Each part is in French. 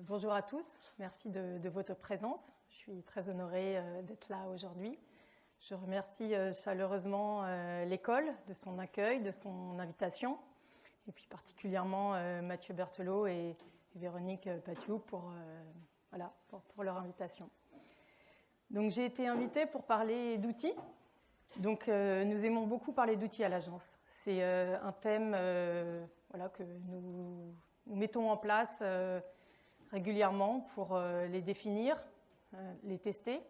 Bonjour à tous, merci de votre présence. Je suis très honorée d'être là aujourd'hui. Je remercie chaleureusement l'école de son accueil, de son invitation, et puis particulièrement Mathieu Berthelot et Véronique Patiou pour leur invitation. Donc j'ai été invitée pour parler d'outils. Donc nous aimons beaucoup parler d'outils à l'agence. C'est un thème que nous mettons en place régulièrement pour les définir, les tester.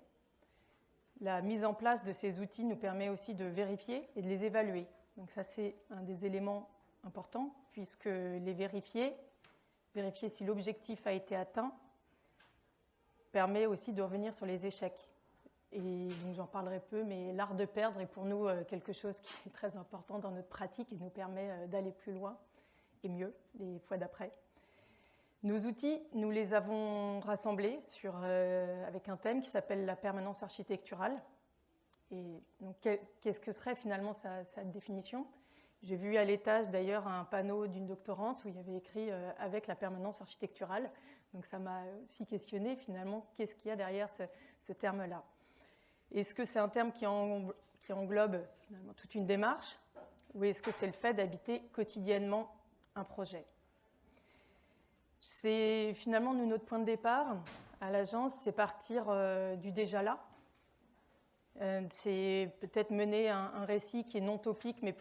La mise en place de ces outils nous permet aussi de vérifier et de les évaluer. Donc ça, c'est un des éléments importants, puisque les vérifier si l'objectif a été atteint, permet aussi de revenir sur les échecs. Et donc j'en parlerai peu, mais l'art de perdre est pour nous quelque chose qui est très important dans notre pratique et nous permet d'aller plus loin et mieux les fois d'après. Nos outils, nous les avons rassemblés avec un thème qui s'appelle la permanence architecturale. Et donc, qu'est-ce que serait finalement sa définition ? J'ai vu à l'étage d'ailleurs un panneau d'une doctorante où il y avait écrit « avec la permanence architecturale ». Donc ça m'a aussi questionné finalement qu'est-ce qu'il y a derrière ce terme-là. Est-ce que c'est un terme qui englobe finalement toute une démarche ou est-ce que c'est le fait d'habiter quotidiennement un projet ? C'est finalement notre point de départ à l'agence, c'est partir du déjà là. C'est peut-être mener un récit qui est non utopique, mais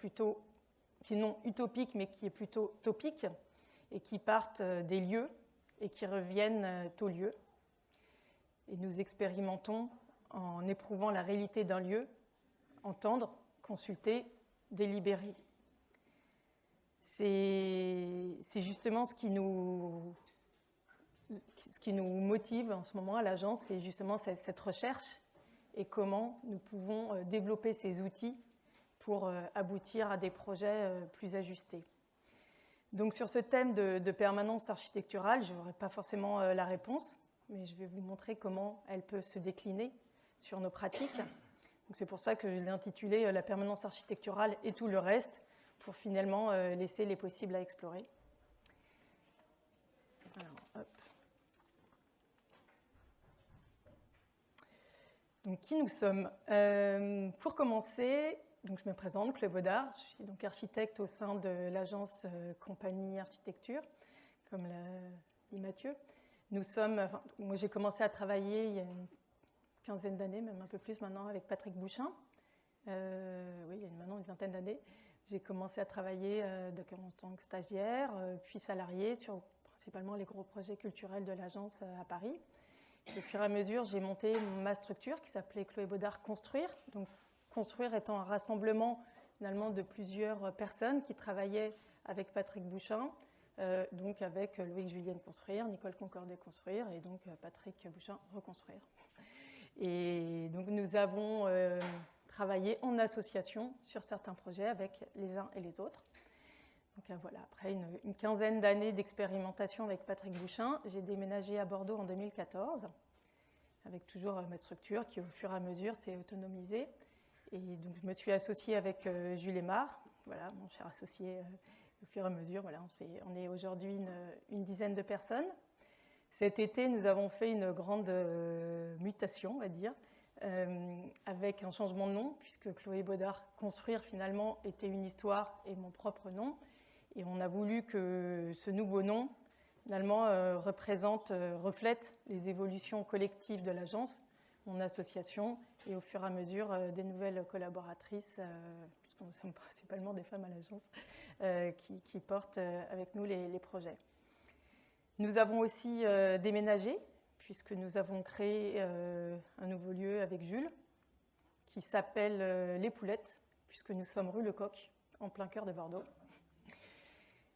qui est plutôt topique, et qui partent des lieux et qui reviennent aux lieux. Et nous expérimentons en éprouvant la réalité d'un lieu, entendre, consulter, délibérer. C'est justement ce qui nous motive en ce moment à l'agence, c'est justement cette recherche et comment nous pouvons développer ces outils pour aboutir à des projets plus ajustés. Donc sur ce thème de permanence architecturale, je n'aurai pas forcément la réponse, mais je vais vous montrer comment elle peut se décliner sur nos pratiques. Donc c'est pour ça que je l'ai intitulé « La permanence architecturale et tout le reste », pour finalement laisser les possibles à explorer. Alors, hop. Donc, qui nous sommes ? Pour commencer, donc je me présente, Chloé Baudard, je suis donc architecte au sein de l'agence Compagnie Architecture, comme l'a dit Mathieu. Moi j'ai commencé à travailler il y a une quinzaine d'années, même un peu plus maintenant, avec Patrick Bouchin. Il y a maintenant une vingtaine d'années. J'ai commencé à travailler en tant que stagiaire, puis salarié sur principalement les gros projets culturels de l'agence à Paris. Et au fur et à mesure, j'ai monté ma structure qui s'appelait Chloé Baudard Construire. Donc, Construire étant un rassemblement finalement de plusieurs personnes qui travaillaient avec Patrick Bouchin, donc avec Loïc Julienne Construire, Nicole Concordet Construire et donc Patrick Bouchin Reconstruire. Et donc, nous avons travailler en association sur certains projets avec les uns et les autres. Donc voilà, après une quinzaine d'années d'expérimentation avec Patrick Bouchin, j'ai déménagé à Bordeaux en 2014, avec toujours ma structure qui au fur et à mesure s'est autonomisée. Et donc je me suis associée avec Jules Aymar, voilà, mon cher associé au fur et à mesure. Voilà, on est aujourd'hui une dizaine de personnes. Cet été, nous avons fait une grande mutation, on va dire, avec un changement de nom, puisque Chloé Baudard Construire, finalement, était une histoire et mon propre nom. Et on a voulu que ce nouveau nom, finalement, reflète les évolutions collectives de l'agence, mon association, et au fur et à mesure des nouvelles collaboratrices, puisque nous sommes principalement des femmes à l'agence, qui portent avec nous les projets. Nous avons aussi déménagé, puisque nous avons créé un nouveau lieu avec Jules, qui s'appelle Les Poulettes, puisque nous sommes rue Lecoq, en plein cœur de Bordeaux.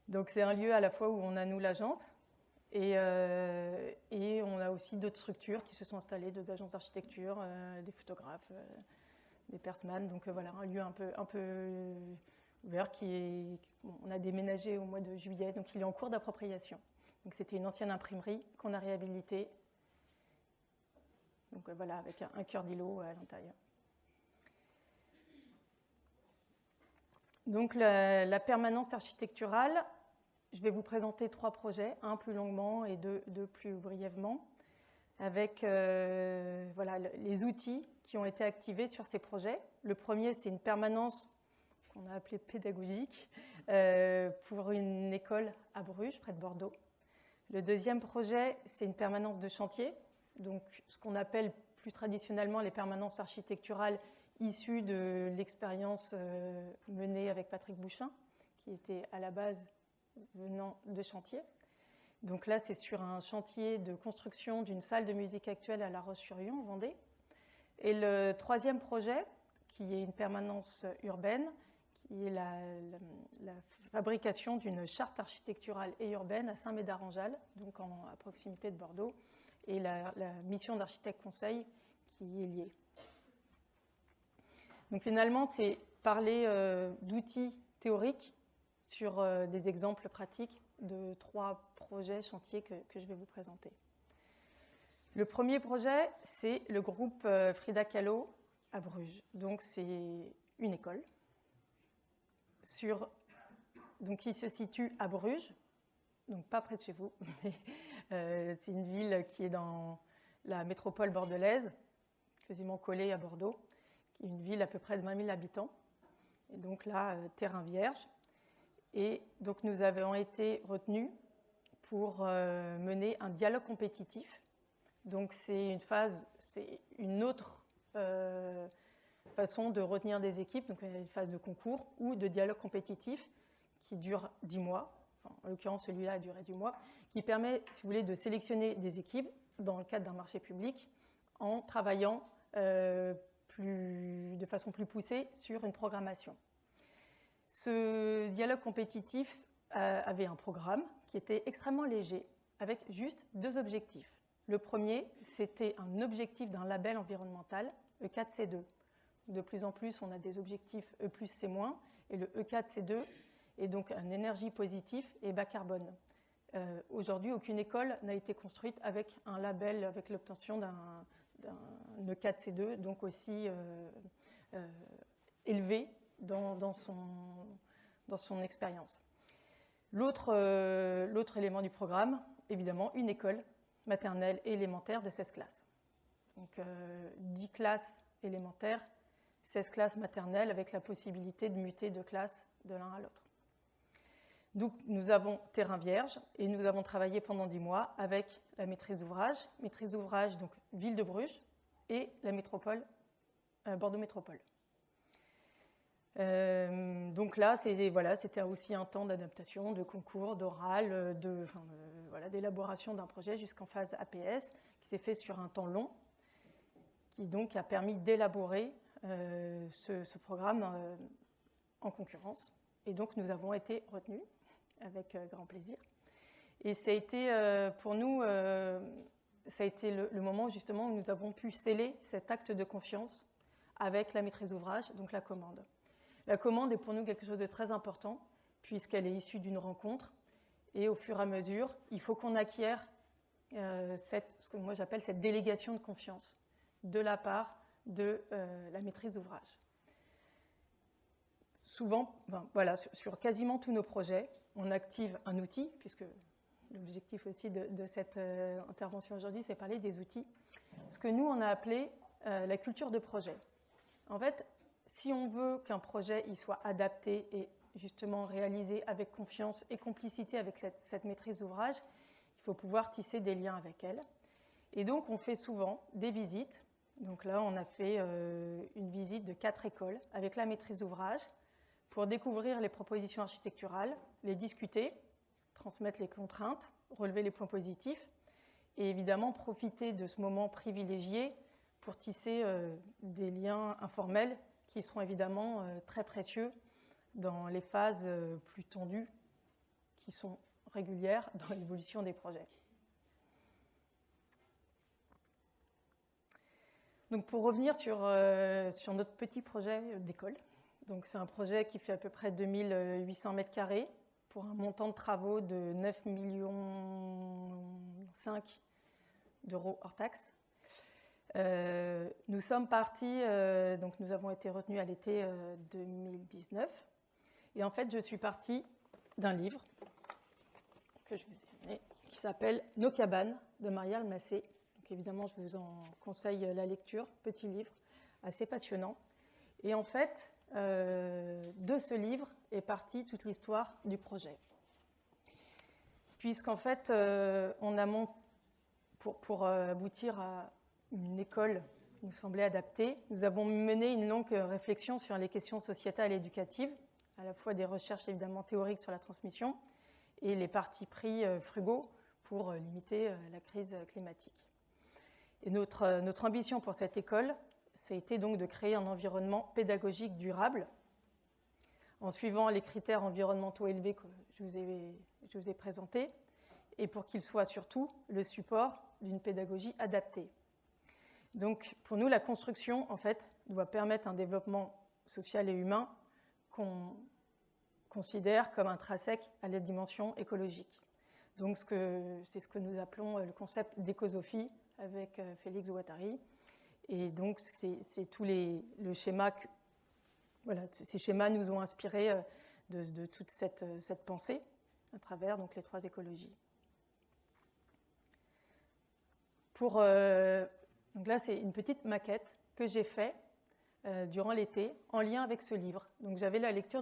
Donc c'est un lieu à la fois où on a, nous, l'agence, et on a aussi d'autres structures qui se sont installées, d'autres agences d'architecture, des photographes, des persman. Donc voilà, un lieu un peu ouvert on a déménagé au mois de juillet, donc il est en cours d'appropriation. Donc c'était une ancienne imprimerie qu'on a réhabilitée. Donc voilà, avec un cœur d'îlot à l'intérieur. Donc la permanence architecturale, je vais vous présenter 3 projets, un plus longuement et deux plus brièvement, avec voilà, les outils qui ont été activés sur ces projets. Le premier, c'est une permanence qu'on a appelée pédagogique pour une école à Bruges, près de Bordeaux. Le deuxième projet, c'est une permanence de chantier, donc ce qu'on appelle plus traditionnellement les permanences architecturales issues de l'expérience menée avec Patrick Bouchin, qui était à la base venant de chantier. Donc là, c'est sur un chantier de construction d'une salle de musique actuelle à La Roche-sur-Yon, en Vendée. Et le troisième projet, qui est une permanence urbaine, qui est la fabrication d'une charte architecturale et urbaine à Saint-Médard-en-Jalles, donc à proximité de Bordeaux, et la mission d'architecte conseil qui y est liée. Donc finalement, c'est parler d'outils théoriques sur des exemples pratiques de 3 projets chantiers que je vais vous présenter. Le premier projet, c'est le groupe Frida Kahlo à Bruges. Donc c'est une école qui se situe à Bruges, donc pas près de chez vous, mais c'est une ville qui est dans la métropole bordelaise, quasiment collée à Bordeaux, qui est une ville à peu près de 20 000 habitants. Et donc là, terrain vierge. Et donc nous avons été retenus pour mener un dialogue compétitif. Donc c'est une autre façon de retenir des équipes, donc une phase de concours ou de dialogue compétitif qui dure 10 mois. Enfin, en l'occurrence, celui-là a duré 10 mois, qui permet, si vous voulez, de sélectionner des équipes dans le cadre d'un marché public en travaillant de façon plus poussée sur une programmation. Ce dialogue compétitif avait un programme qui était extrêmement léger, avec juste 2 objectifs. Le premier, c'était un objectif d'un label environnemental, E4C2. De plus en plus, on a des objectifs E+, C-, et le E4C2 est donc un énergie positif et bas carbone. Aujourd'hui, aucune école n'a été construite avec un label, avec l'obtention d'un E4C2, donc aussi élevé dans son expérience. L'autre élément du programme, évidemment, une école maternelle et élémentaire de 16 classes. Donc 10 classes élémentaires, 16 classes maternelles avec la possibilité de muter de classe de l'un à l'autre. Donc nous avons terrain vierge et nous avons travaillé pendant 10 mois avec la maîtrise d'ouvrage donc ville de Bruges et la métropole, Bordeaux Métropole. Donc là, c'était aussi un temps d'adaptation, de concours, d'oral, d'élaboration d'un projet jusqu'en phase APS qui s'est fait sur un temps long, qui donc a permis d'élaborer ce programme en concurrence. Et donc nous avons été retenus avec grand plaisir. Et ça a été pour nous, ça a été le moment justement où nous avons pu sceller cet acte de confiance avec la maîtrise d'ouvrage, donc la commande. La commande est pour nous quelque chose de très important, puisqu'elle est issue d'une rencontre. Et au fur et à mesure, il faut qu'on acquiert ce que moi j'appelle cette délégation de confiance de la part de la maîtrise d'ouvrage. Souvent, sur quasiment tous nos projets, on active un outil, puisque l'objectif aussi de cette intervention aujourd'hui, c'est parler des outils. Ce que nous, on a appelé la culture de projet. En fait, si on veut qu'un projet il soit adapté et justement réalisé avec confiance et complicité avec cette maîtrise d'ouvrage, il faut pouvoir tisser des liens avec elle. Et donc, on fait souvent des visites. Donc là, on a fait une visite de 4 écoles avec la maîtrise d'ouvrage pour découvrir les propositions architecturales, les discuter, transmettre les contraintes, relever les points positifs et évidemment profiter de ce moment privilégié pour tisser des liens informels qui seront évidemment très précieux dans les phases plus tendues qui sont régulières dans l'évolution des projets. Donc pour revenir sur notre petit projet d'école, donc c'est un projet qui fait à peu près 2800 m² pour un montant de travaux de 9,5 millions d'euros hors taxes. Nous sommes partis, donc nous avons été retenus à l'été 2019. Et en fait, je suis partie d'un livre que je vous ai amené, qui s'appelle Nos cabanes de Marielle Massé. Donc évidemment, je vous en conseille la lecture, petit livre, assez passionnant. Et en fait, de ce livre est partie toute l'histoire du projet. Puisqu'en fait, en amont, pour aboutir à une école qui nous semblait adaptée, nous avons mené une longue réflexion sur les questions sociétales et éducatives, à la fois des recherches évidemment théoriques sur la transmission et les partis pris frugaux pour limiter la crise climatique. Et notre ambition pour cette école, ça a été donc de créer un environnement pédagogique durable en suivant les critères environnementaux élevés que je vous ai présentés et pour qu'il soit surtout le support d'une pédagogie adaptée. Donc, pour nous, la construction, en fait, doit permettre un développement social et humain qu'on considère comme intrinsèque à la dimension écologique. Donc, c'est ce que nous appelons le concept d'écosophie avec Félix Guattari. Et donc, c'est tout le schéma voilà, ces schémas nous ont inspirés de toute cette pensée à travers donc, les 3 écologies. Donc là, c'est une petite maquette que j'ai faite durant l'été en lien avec ce livre. Donc j'avais la relecture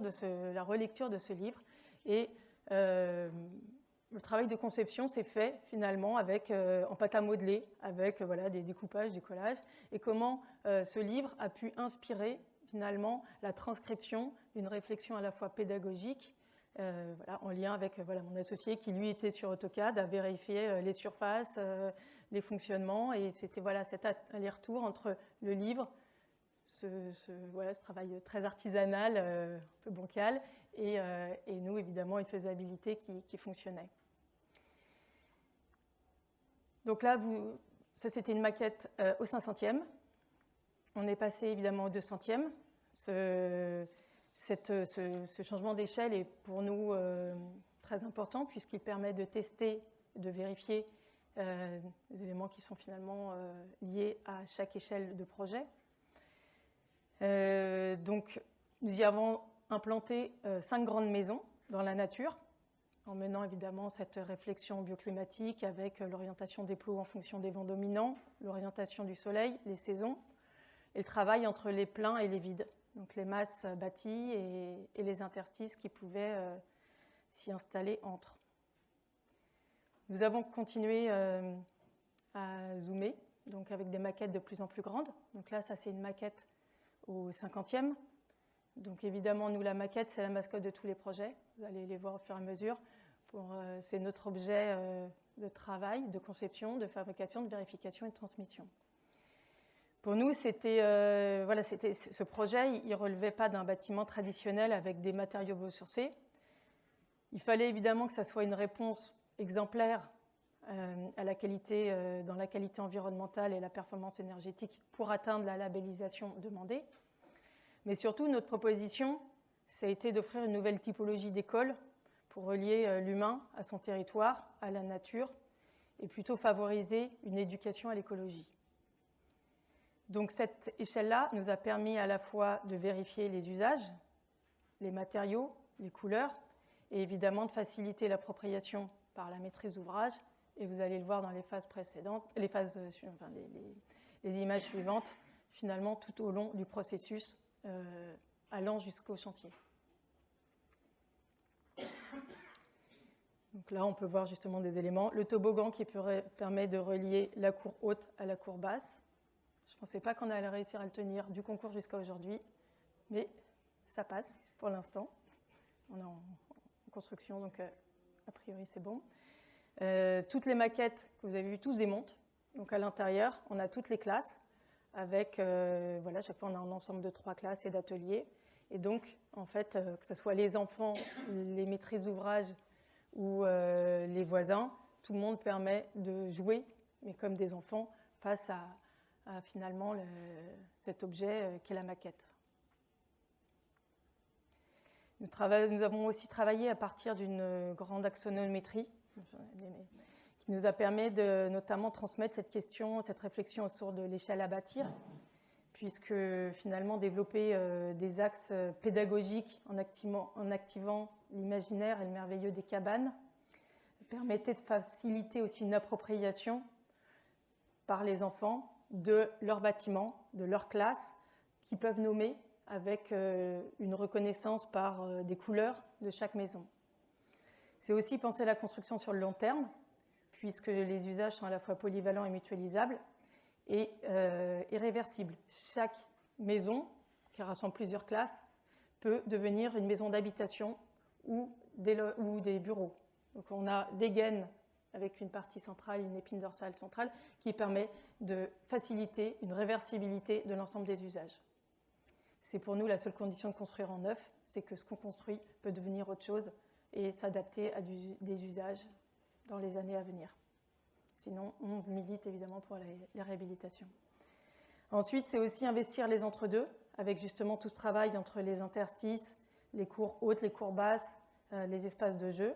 de ce livre et le travail de conception s'est fait finalement en pâte à modeler, avec voilà, des découpages, des collages, et comment ce livre a pu inspirer finalement la transcription d'une réflexion à la fois pédagogique, voilà, en lien avec voilà, mon associé qui lui était sur AutoCAD, a vérifié les surfaces, les fonctionnements, et c'était voilà, cet aller-retour entre le livre, voilà, ce travail très artisanal, un peu bancal, et nous, évidemment, une faisabilité qui fonctionnait. Donc là, ça c'était une maquette au 500e. On est passé évidemment au 200e. Ce changement d'échelle est pour nous très important puisqu'il permet de tester, de vérifier les éléments qui sont finalement liés à chaque échelle de projet. Donc, nous y avons implanté 5 grandes maisons dans la nature, en menant évidemment cette réflexion bioclimatique avec l'orientation des plots en fonction des vents dominants, l'orientation du soleil, les saisons, et le travail entre les pleins et les vides, donc les masses bâties et les interstices qui pouvaient s'y installer entre. Nous avons continué à zoomer, donc avec des maquettes de plus en plus grandes. Donc là, ça c'est une maquette au 50e. Donc évidemment, nous, la maquette, c'est la mascotte de tous les projets. Vous allez les voir au fur et à mesure. C'est notre objet de travail, de conception, de fabrication, de vérification et de transmission. Pour nous, ce projet, il ne relevait pas d'un bâtiment traditionnel avec des matériaux biosourcés. Il fallait évidemment que ça soit une réponse exemplaire dans la qualité environnementale et la performance énergétique pour atteindre la labellisation demandée. Mais surtout, notre proposition, ça a été d'offrir une nouvelle typologie d'école pour relier l'humain à son territoire, à la nature, et plutôt favoriser une éducation à l'écologie. Donc cette échelle-là nous a permis à la fois de vérifier les usages, les matériaux, les couleurs, et évidemment de faciliter l'appropriation par la maîtrise d'ouvrage. Et vous allez le voir dans les phases précédentes, les images suivantes, finalement tout au long du processus allant jusqu'au chantier. Donc là, on peut voir justement des éléments. Le toboggan qui permet de relier la cour haute à la cour basse. Je ne pensais pas qu'on allait réussir à le tenir du concours jusqu'à aujourd'hui, mais ça passe pour l'instant. On est en construction, donc a priori c'est bon. Toutes les maquettes que vous avez vues, tous démontent. Donc à l'intérieur, on a toutes les classes avec, voilà, chaque fois on a un ensemble de 3 classes et d'ateliers. Et donc, en fait, que ce soit les enfants, les maîtrises d'ouvrage ou les voisins, tout le monde permet de jouer, mais comme des enfants, face à finalement cet objet qu'est la maquette. Nous avons aussi travaillé à partir d'une grande axonométrie qui nous a permis de notamment transmettre cette question, cette réflexion autour de l'échelle à bâtir, puisque finalement développer des axes pédagogiques en activant l'imaginaire et le merveilleux des cabanes permettait de faciliter aussi une appropriation par les enfants de leur bâtiment, de leur classe, qu'ils peuvent nommer avec une reconnaissance par des couleurs de chaque maison. C'est aussi penser à la construction sur le long terme, puisque les usages sont à la fois polyvalents et mutualisables, et réversibles. Chaque maison, qui rassemble plusieurs classes, peut devenir une maison d'habitation ou des bureaux. Donc on a des gaines avec une partie centrale, une épine dorsale centrale, qui permet de faciliter une réversibilité de l'ensemble des usages. C'est pour nous la seule condition de construire en neuf, c'est que ce qu'on construit peut devenir autre chose et s'adapter à des usages dans les années à venir. Sinon, on milite évidemment pour la réhabilitation. Ensuite, c'est aussi investir les entre-deux, avec justement tout ce travail entre les interstices, les cours hautes, les cours basses, les espaces de jeu,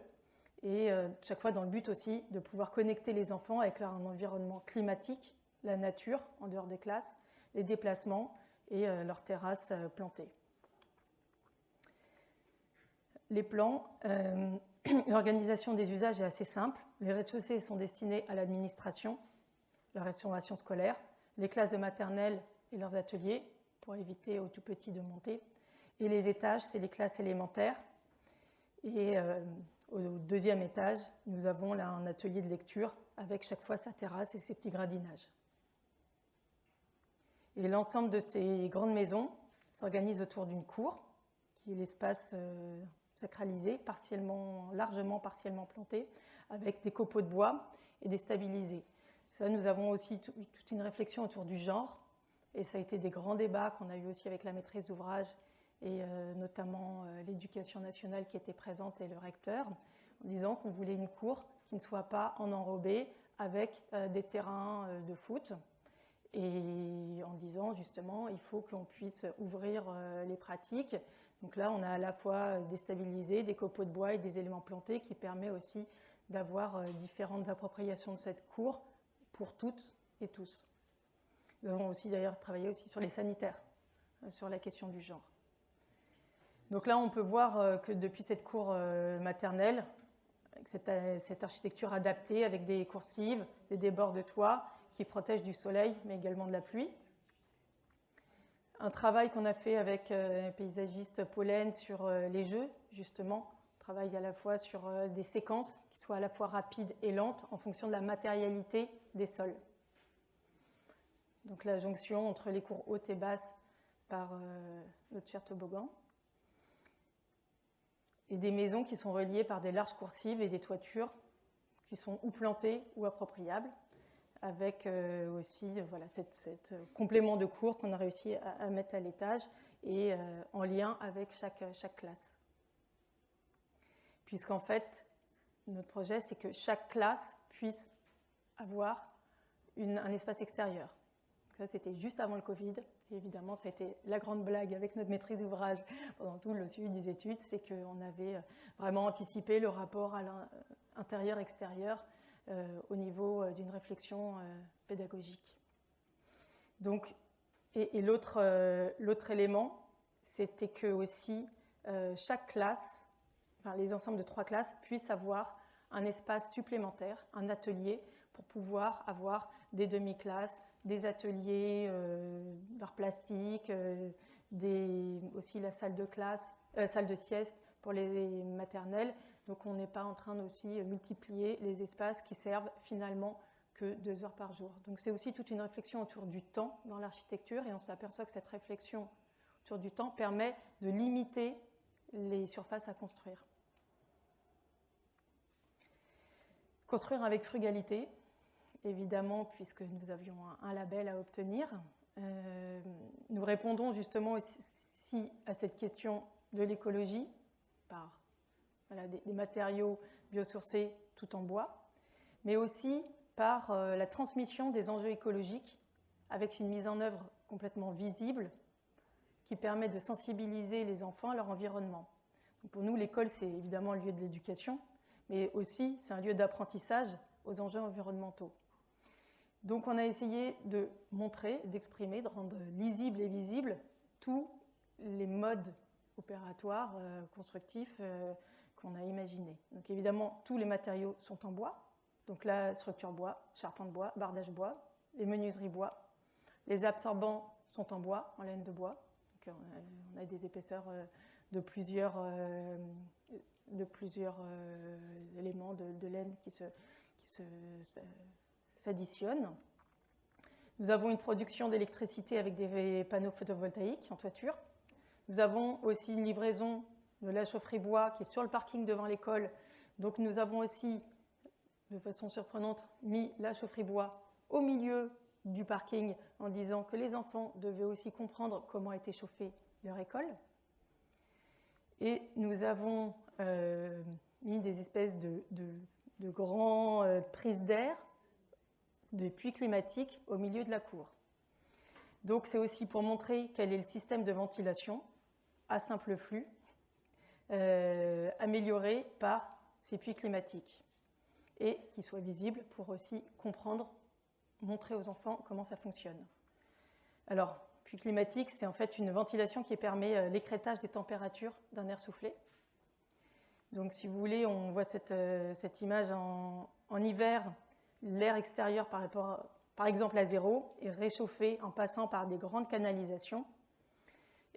et chaque fois dans le but aussi de pouvoir connecter les enfants avec leur environnement climatique, la nature en dehors des classes, les déplacements et leurs terrasses plantées. Les plans, l'organisation des usages est assez simple. Les rez-de-chaussée sont destinés à l'administration, la restauration scolaire, les classes de maternelle et leurs ateliers, pour éviter aux tout petits de monter. Et les étages, c'est les classes élémentaires. Et au deuxième étage, nous avons là un atelier de lecture avec chaque fois sa terrasse et ses petits gradinages. Et l'ensemble de ces grandes maisons s'organise autour d'une cour, qui est l'espace sacralisé, largement partiellement planté, avec des copeaux de bois et des stabilisés. Ça, nous avons aussi toute une réflexion autour du genre, et ça a été des grands débats qu'on a eu aussi avec la maîtrise d'ouvrage et notamment l'éducation nationale qui était présente et le recteur, en disant qu'on voulait une cour qui ne soit pas en enrobé avec des terrains de foot, et en disant justement il faut qu'on puisse ouvrir les pratiques. Donc là, on a à la fois des stabilisés, des copeaux de bois et des éléments plantés qui permet aussi d'avoir différentes appropriations de cette cour pour toutes et tous. Nous avons aussi d'ailleurs travaillé aussi sur les sanitaires, sur la question du genre. Donc là, on peut voir que depuis cette cour maternelle, cette architecture adaptée avec des coursives, des débords de toit qui protègent du soleil, mais également de la pluie. Un travail qu'on a fait avec le paysagiste Pollen sur les jeux, justement. On travaille à la fois sur des séquences qui soient à la fois rapides et lentes en fonction de la matérialité des sols. Donc la jonction entre les cours hautes et basses par notre cher toboggan. Et des maisons qui sont reliées par des larges coursives et des toitures qui sont ou plantées ou appropriables, avec aussi voilà, cette complément de cours qu'on a réussi à mettre à l'étage et en lien avec chaque classe. Puisqu'en fait, notre projet, c'est que chaque classe puisse avoir un espace extérieur. Ça, c'était juste avant le Covid. Et évidemment, ça a été la grande blague avec notre maîtrise d'ouvrage pendant tout le suivi des études, c'est qu'on avait vraiment anticipé le rapport à l'intérieur-extérieur au niveau d'une réflexion pédagogique. Donc, et l'autre élément, c'était que aussi chaque classe, enfin les ensembles de 3 classes, puissent avoir un espace supplémentaire, un atelier, pour pouvoir avoir des demi-classes, des ateliers d'art plastique, aussi la salle de sieste pour les maternelles. Donc on n'est pas en train d'aussi multiplier les espaces qui servent finalement que 2 heures par jour. Donc c'est aussi toute une réflexion autour du temps dans l'architecture, et on s'aperçoit que cette réflexion autour du temps permet de limiter les surfaces à construire. Construire avec frugalité, évidemment, puisque nous avions un label à obtenir. Nous répondons justement aussi à cette question de l'écologie par des matériaux biosourcés tout en bois, mais aussi par la transmission des enjeux écologiques avec une mise en œuvre complètement visible qui permet de sensibiliser les enfants à leur environnement. Donc pour nous, l'école, c'est évidemment le lieu de l'éducation, mais aussi c'est un lieu d'apprentissage aux enjeux environnementaux. Donc on a essayé de montrer, d'exprimer, de rendre lisible et visible tous les modes opératoires, constructifs qu'on a imaginé. Donc évidemment, tous les matériaux sont en bois. Donc la structure bois, charpente bois, bardage bois, les menuiseries bois. Les absorbants sont en bois, en laine de bois. Donc on a des épaisseurs de plusieurs éléments de laine qui s'additionnent. Nous avons une production d'électricité avec des panneaux photovoltaïques en toiture. Nous avons aussi une livraison de la chaufferie bois qui est sur le parking devant l'école. Donc nous avons aussi, de façon surprenante, mis la chaufferie bois au milieu du parking en disant que les enfants devaient aussi comprendre comment était chauffée leur école. Et nous avons mis des espèces de grands prises d'air, des puits climatiques au milieu de la cour. Donc c'est aussi pour montrer quel est le système de ventilation à simple flux, amélioré par ces puits climatiques, et qui soit visible pour aussi comprendre, montrer aux enfants comment ça fonctionne. Alors, puits climatique, c'est en fait une ventilation qui permet l'écrêtage des températures d'un air soufflé. Donc si vous voulez, on voit cette image en hiver, l'air extérieur par exemple à 0 est réchauffé en passant par des grandes canalisations,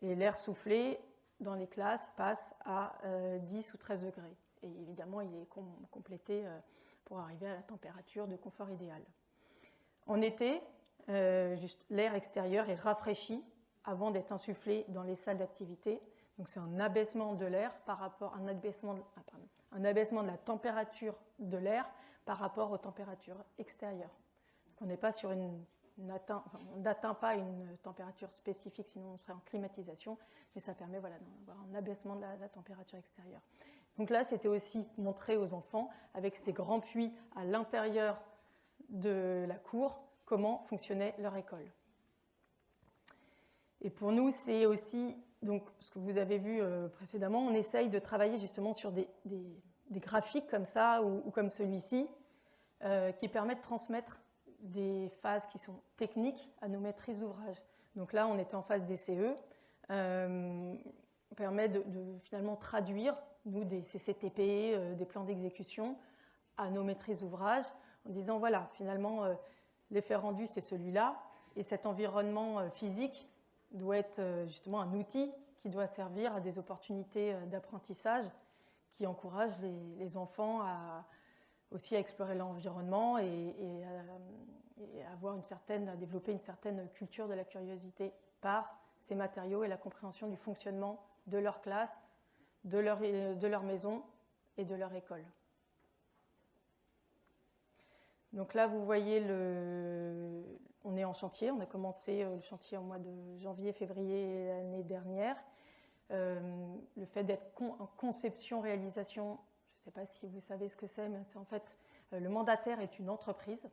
et l'air soufflé dans les classes passe à 10 ou 13 degrés. Et évidemment, il est complété pour arriver à la température de confort idéal. En été, l'air extérieur est rafraîchi avant d'être insufflé dans les salles d'activité. Donc c'est un abaissement de l'air par rapport à un abaissement de la température de l'air par rapport aux températures extérieures. Donc on n'est pas sur on n'atteint pas une température spécifique, sinon on serait en climatisation, mais ça permet d'avoir un abaissement de la température extérieure. Donc là, c'était aussi montré aux enfants, avec ces grands puits à l'intérieur de la cour, comment fonctionnait leur école. Et pour nous, c'est aussi, donc, ce que vous avez vu précédemment, on essaye de travailler justement sur des graphiques comme ça ou comme celui-ci, qui permettent de transmettre des phases qui sont techniques à nos maîtrises d'ouvrage. Donc là, on était en phase DCE, permet de finalement traduire, nous, des CCTP, des plans d'exécution, à nos maîtrises d'ouvrage, en disant, voilà, finalement, l'effet rendu, c'est celui-là, et cet environnement physique doit être justement un outil qui doit servir à des opportunités d'apprentissage qui encouragent les enfants aussi à explorer l'environnement et à développer une certaine culture de la curiosité par ces matériaux et la compréhension du fonctionnement de leur classe, de leur maison et de leur école. Donc là, vous voyez, on est en chantier. On a commencé le chantier au mois de janvier-février l'année dernière. Le fait d'être en conception-réalisation, je ne sais pas si vous savez ce que c'est, mais c'est en fait, le mandataire est une entreprise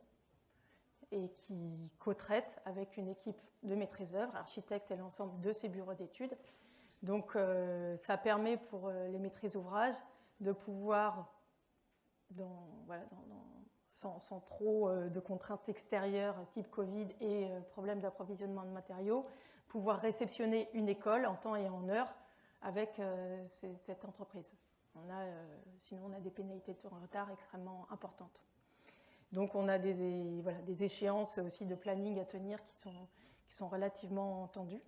et qui co-traite avec une équipe de maîtrise d'œuvre, architectes et l'ensemble de ses bureaux d'études. Donc ça permet pour les maîtrises d'ouvrage de pouvoir, sans trop de contraintes extérieures type Covid et problèmes d'approvisionnement de matériaux, pouvoir réceptionner une école en temps et en heure avec cette entreprise. Sinon, on a des pénalités de retard extrêmement importantes. Donc, on a des échéances aussi de planning à tenir qui sont relativement tendues.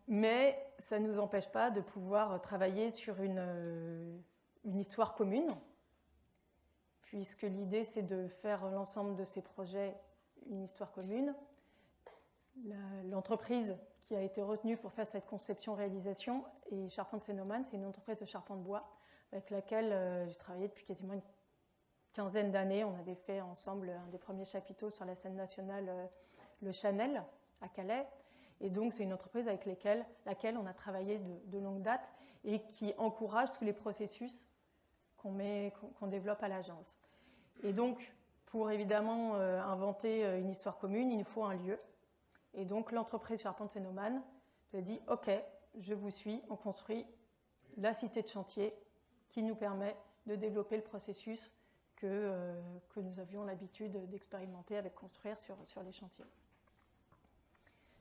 Mais ça ne nous empêche pas de pouvoir travailler sur une histoire commune, puisque l'idée, c'est de faire l'ensemble de ces projets une histoire commune. L'entreprise qui a été retenue pour faire cette conception-réalisation est Charpente Cénomane, c'est une entreprise de charpente bois avec laquelle j'ai travaillé depuis quasiment une quinzaine d'années. On avait fait ensemble un des premiers chapiteaux sur la scène nationale, le Chanel, à Calais. Et donc, c'est une entreprise avec laquelle on a travaillé de longue date et qui encourage tous les processus qu'on développe à l'agence. Et donc, pour évidemment inventer une histoire commune, il nous faut un lieu. Et donc, l'entreprise Charpente Cénomane te dit « Ok, je vous suis, on construit la cité de chantier qui nous permet de développer le processus que nous avions l'habitude d'expérimenter avec construire sur les chantiers. »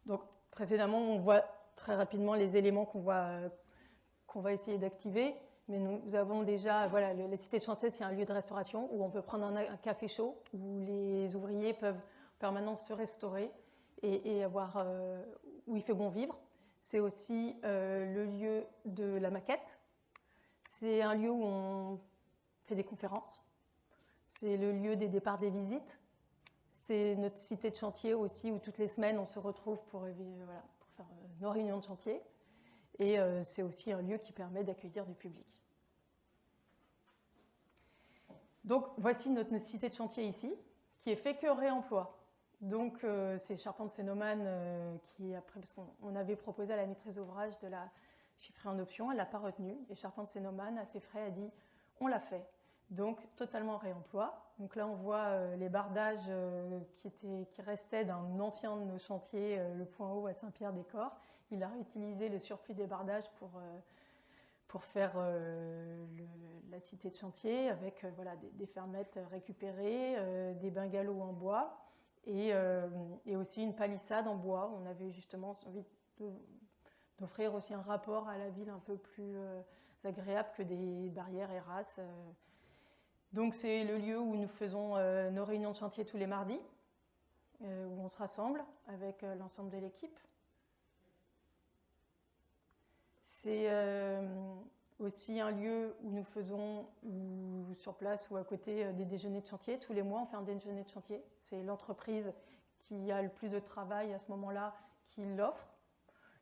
Donc, précédemment, on voit très rapidement les éléments qu'on va essayer d'activer. Mais nous avons déjà, voilà, la cité de chantier, c'est un lieu de restauration où on peut prendre un café chaud, où les ouvriers peuvent en permanence se restaurer et avoir, où il fait bon vivre. C'est aussi le lieu de la maquette. C'est un lieu où on fait des conférences. C'est le lieu des départs des visites. C'est notre cité de chantier aussi où toutes les semaines on se retrouve pour faire nos réunions de chantier. Et c'est aussi un lieu qui permet d'accueillir du public. Donc voici notre cité de chantier ici, qui est fait que réemploi. Donc c'est Charpente Cénomane qui, après, parce qu'on avait proposé à la maîtrise d'ouvrage de la chiffrer en option, elle ne l'a pas retenu. Et Charpente Cénomane, à ses frais, a dit on l'a fait. Donc totalement réemploi. Donc là on voit les bardages qui restaient d'un ancien de nos chantiers, le Point Haut à Saint-Pierre-des-Corps. Il a réutilisé le surplus des bardages pour faire la cité de chantier avec voilà, des fermettes récupérées, des bungalows en bois et aussi une palissade en bois. On avait justement envie d'offrir aussi un rapport à la ville un peu plus agréable que des barrières et races. Donc c'est le lieu où nous faisons nos réunions de chantier tous les mardis, où on se rassemble avec l'ensemble de l'équipe. C'est aussi un lieu où nous faisons, sur place ou à côté, des déjeuners de chantier. Tous les mois, on fait un déjeuner de chantier. C'est l'entreprise qui a le plus de travail à ce moment-là qui l'offre.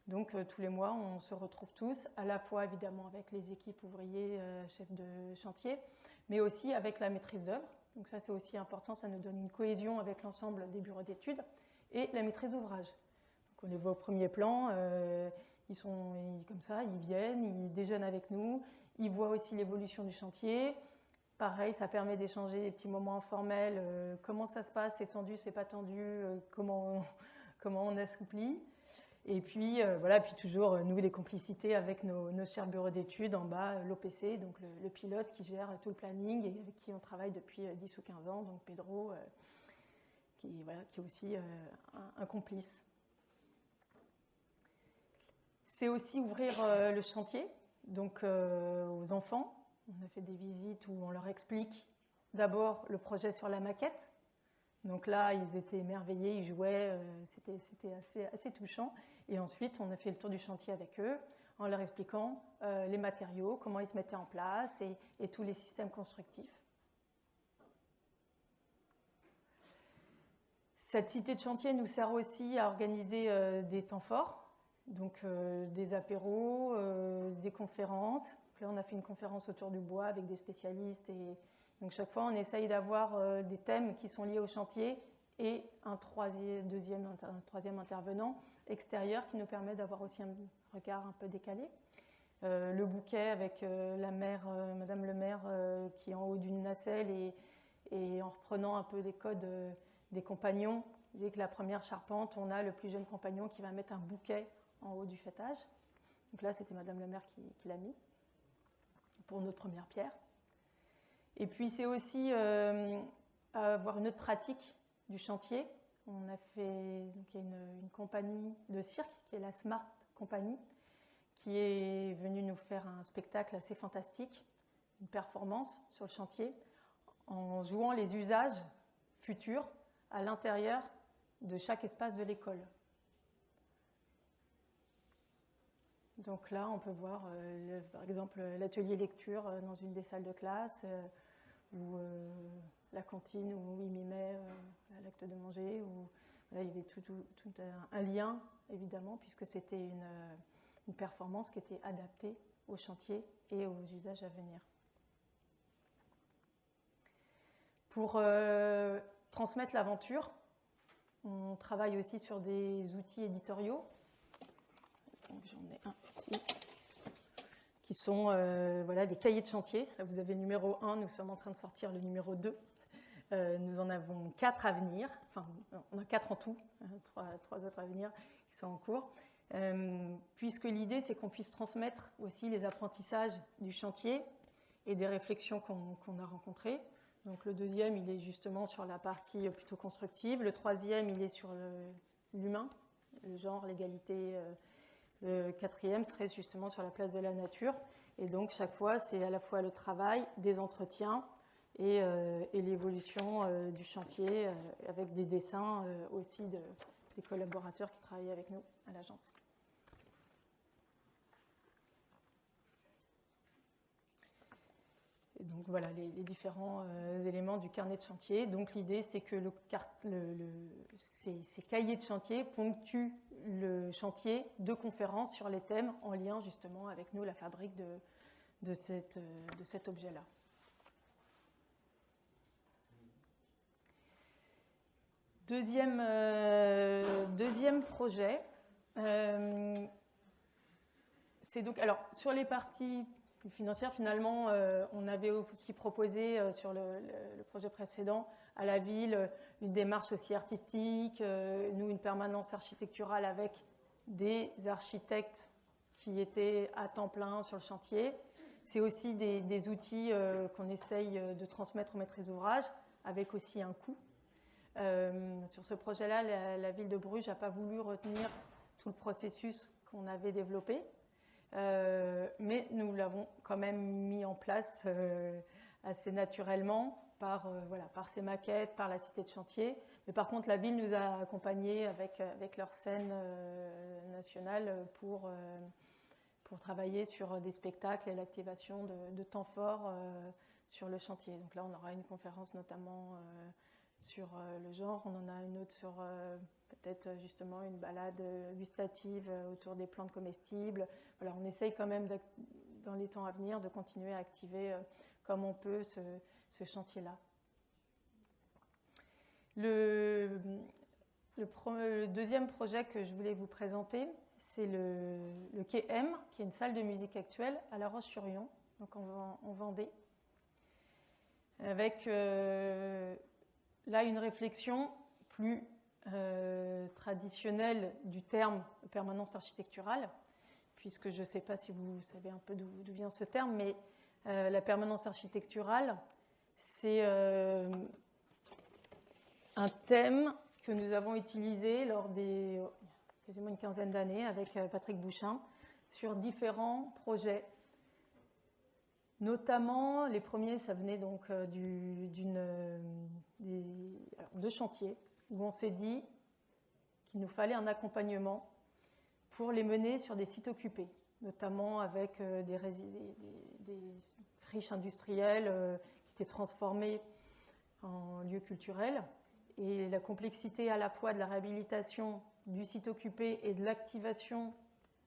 Donc tous les mois, on se retrouve tous, à la fois évidemment avec les équipes ouvriers, chefs de chantier, mais aussi avec la maîtrise d'œuvre. Donc ça, c'est aussi important, ça nous donne une cohésion avec l'ensemble des bureaux d'études et la maîtrise d'ouvrage. Donc on les voit au premier plan. Ils sont comme ça, ils viennent, ils déjeunent avec nous, ils voient aussi l'évolution du chantier. Pareil, ça permet d'échanger des petits moments informels, comment ça se passe, c'est tendu, c'est pas tendu, comment on assouplit. Et puis, puis toujours, nous, les complicités avec nos chers bureaux d'études en bas, l'OPC, donc le pilote qui gère tout le planning et avec qui on travaille depuis 10 ou 15 ans, donc Pedro, qui est aussi un complice. C'est aussi ouvrir le chantier donc, aux enfants. On a fait des visites où on leur explique d'abord le projet sur la maquette. Donc là, ils étaient émerveillés, ils jouaient, c'était assez touchant. Et ensuite, on a fait le tour du chantier avec eux en leur expliquant les matériaux, comment ils se mettaient en place et tous les systèmes constructifs. Cette cité de chantier nous sert aussi à organiser des temps forts. Donc des apéros, des conférences. Là, on a fait une conférence autour du bois avec des spécialistes. Et donc chaque fois, on essaye d'avoir des thèmes qui sont liés au chantier et un troisième intervenant extérieur qui nous permet d'avoir aussi un regard un peu décalé. Le bouquet avec Madame le maire qui est en haut d'une nacelle et en reprenant un peu des codes des compagnons. Dès que la première charpente, on a le plus jeune compagnon qui va mettre un bouquet en haut du faîtage. Donc là, c'était Madame la maire qui l'a mis pour notre première pierre. Et puis, c'est aussi avoir une autre pratique du chantier. On a fait, donc il y a une compagnie de cirque qui est la Smart Company qui est venue nous faire un spectacle assez fantastique, une performance sur le chantier en jouant les usages futurs à l'intérieur de chaque espace de l'école. Donc là, on peut voir, par exemple, l'atelier lecture dans une des salles de classe, ou la cantine où il mimait l'acte de manger. Là, il y avait tout un lien, évidemment, puisque c'était une performance qui était adaptée au chantier et aux usages à venir. Pour transmettre l'aventure, on travaille aussi sur des outils éditoriaux. Donc, j'en ai un ici, qui sont des cahiers de chantier. Là, vous avez le numéro 1, nous sommes en train de sortir le numéro 2. Nous en avons 4 à venir, enfin, on a 4 en tout, 3 autres à venir qui sont en cours. Puisque l'idée, c'est qu'on puisse transmettre aussi les apprentissages du chantier et des réflexions qu'on a rencontrées. Donc le deuxième, il est justement sur la partie plutôt constructive. Le troisième, il est sur l'humain, le genre, l'égalité, Le 4e serait justement sur la place de la Nature. Et donc, chaque fois, c'est à la fois le travail, des entretiens et l'évolution du chantier avec des dessins aussi des collaborateurs qui travaillent avec nous à l'agence. Et donc voilà les différents éléments du carnet de chantier. Donc l'idée c'est que ces cahiers de chantier ponctuent le chantier de conférences sur les thèmes en lien justement avec nous, la fabrique de cet objet-là. Deuxième projet, c'est donc, alors sur les parties plus financières, finalement, on avait aussi proposé sur le projet précédent à la ville une démarche aussi artistique, nous une permanence architecturale avec des architectes qui étaient à temps plein sur le chantier. C'est aussi des outils qu'on essaye de transmettre aux maîtrises d'ouvrage avec aussi un coût. Sur ce projet-là, la ville de Bruges n'a pas voulu retenir tout le processus qu'on avait développé, mais nous l'avons quand même mis en place assez naturellement par ces maquettes, par la cité de chantier. Mais par contre, la ville nous a accompagnés avec leur scène nationale pour travailler sur des spectacles et l'activation de temps forts sur le chantier. Donc là, on aura une conférence notamment sur le genre, on en a une autre sur peut-être justement une balade gustative autour des plantes comestibles. Voilà, on essaye quand même dans les temps à venir de continuer à activer comme on peut ce chantier-là. Le deuxième projet que je voulais vous présenter, c'est le Quai M, qui est une salle de musique actuelle à La Roche-sur-Yon, donc en Vendée, avec là une réflexion plus traditionnelle du terme de permanence architecturale, puisque je ne sais pas si vous savez un peu d'où vient ce terme, mais la permanence architecturale, c'est un thème que nous avons utilisé lors des quasiment une quinzaine d'années avec Patrick Bouchin sur différents projets. Notamment, les premiers, ça venait donc de chantiers où on s'est dit qu'il nous fallait un accompagnement pour les mener sur des sites occupés, notamment avec des friches industrielles qui étaient transformées en lieux culturels. Et la complexité à la fois de la réhabilitation du site occupé et de l'activation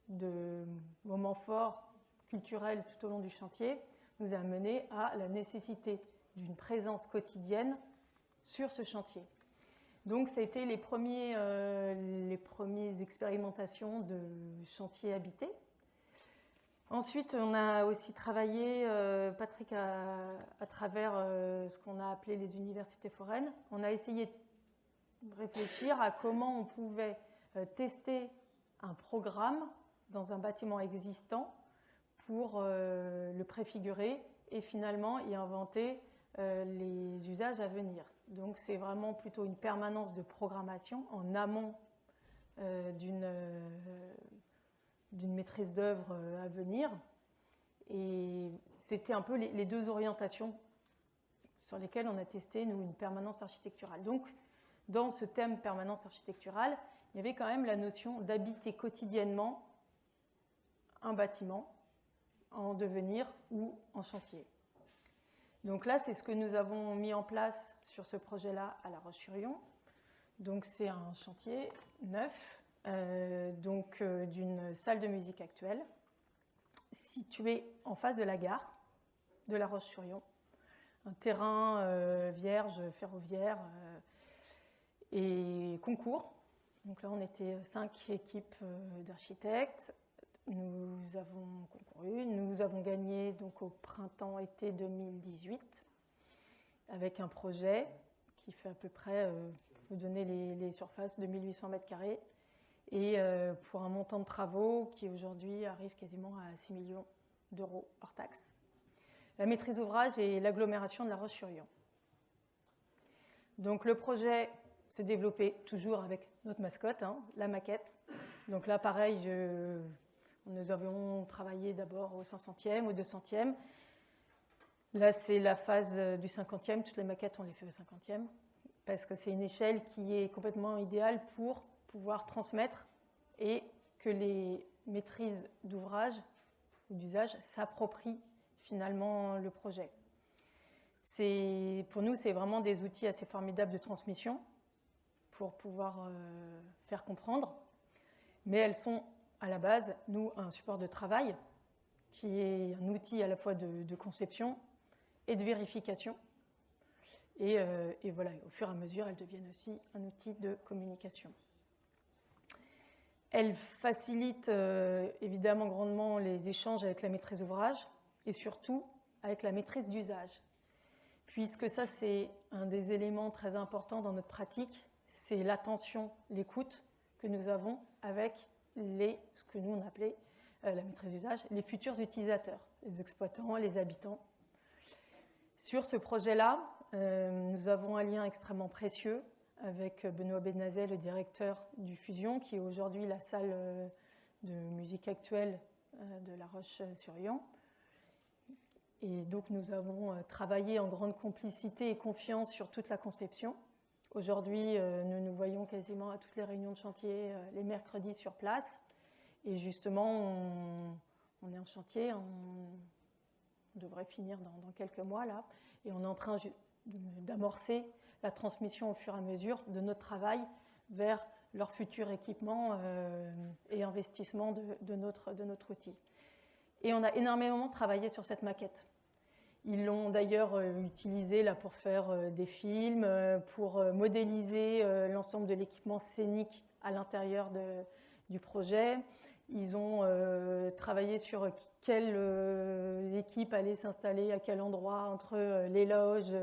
de moments forts culturels tout au long du chantier nous a amené à la nécessité d'une présence quotidienne sur ce chantier. Donc, ça a été les premières expérimentations de chantiers habités. Ensuite, on a aussi travaillé, Patrick, à travers ce qu'on a appelé les universités foraines. On a essayé de réfléchir à comment on pouvait tester un programme dans un bâtiment existant pour le préfigurer et finalement y inventer les usages à venir. Donc c'est vraiment plutôt une permanence de programmation en amont d'une maîtrise d'œuvre à venir. Et c'était un peu les deux orientations sur lesquelles on a testé, nous, une permanence architecturale. Donc, dans ce thème permanence architecturale, il y avait quand même la notion d'habiter quotidiennement un bâtiment en devenir ou en chantier. Donc là, c'est ce que nous avons mis en place sur ce projet-là à La Roche-sur-Yon. Donc c'est un chantier neuf, d'une salle de musique actuelle, située en face de la gare de La Roche-sur-Yon. Un terrain vierge, ferroviaire et concours. Donc là, on était 5 équipes d'architectes. Nous avons concouru, nous avons gagné donc au printemps-été 2018 avec un projet qui fait à peu près, pour vous donner les surfaces, de 1800 m² et pour un montant de travaux qui aujourd'hui arrive quasiment à 6 millions d'euros hors taxes. La maîtrise d'ouvrage et l'agglomération de La Roche-sur-Yon. Donc le projet s'est développé toujours avec notre mascotte, la maquette. Donc là, pareil, Nous avions travaillé d'abord au 500e, au 200e. Là, c'est la phase du 50e. Toutes les maquettes, on les fait au 50e, parce que c'est une échelle qui est complètement idéale pour pouvoir transmettre et que les maîtrises d'ouvrage ou d'usage s'approprient finalement le projet. Pour nous, c'est vraiment des outils assez formidables de transmission pour pouvoir faire comprendre. Mais elles sont, à la base, nous, un support de travail qui est un outil à la fois de conception et de vérification. Et voilà, au fur et à mesure, elles deviennent aussi un outil de communication. Elles facilitent évidemment grandement les échanges avec la maîtrise d'ouvrage et surtout avec la maîtrise d'usage. Puisque ça, c'est un des éléments très importants dans notre pratique, c'est l'attention, l'écoute que nous avons avec ce que nous on appelait la maîtrise d'usage, les futurs utilisateurs, les exploitants, les habitants. Sur ce projet-là, nous avons un lien extrêmement précieux avec Benoît Benazet, le directeur du Fusion, qui est aujourd'hui la salle de musique actuelle de La Roche-sur-Yon. Et donc nous avons travaillé en grande complicité et confiance sur toute la conception. Aujourd'hui, nous nous voyons quasiment à toutes les réunions de chantier les mercredis sur place. Et justement, on est en chantier, on devrait finir dans quelques mois là. Et on est en train d'amorcer la transmission au fur et à mesure de notre travail vers leur futur équipement et investissement de notre outil. Et on a énormément travaillé sur cette maquette. Ils l'ont d'ailleurs utilisé là pour faire des films, pour modéliser l'ensemble de l'équipement scénique à l'intérieur du projet. Ils ont travaillé sur quelle équipe allait s'installer à quel endroit entre les loges,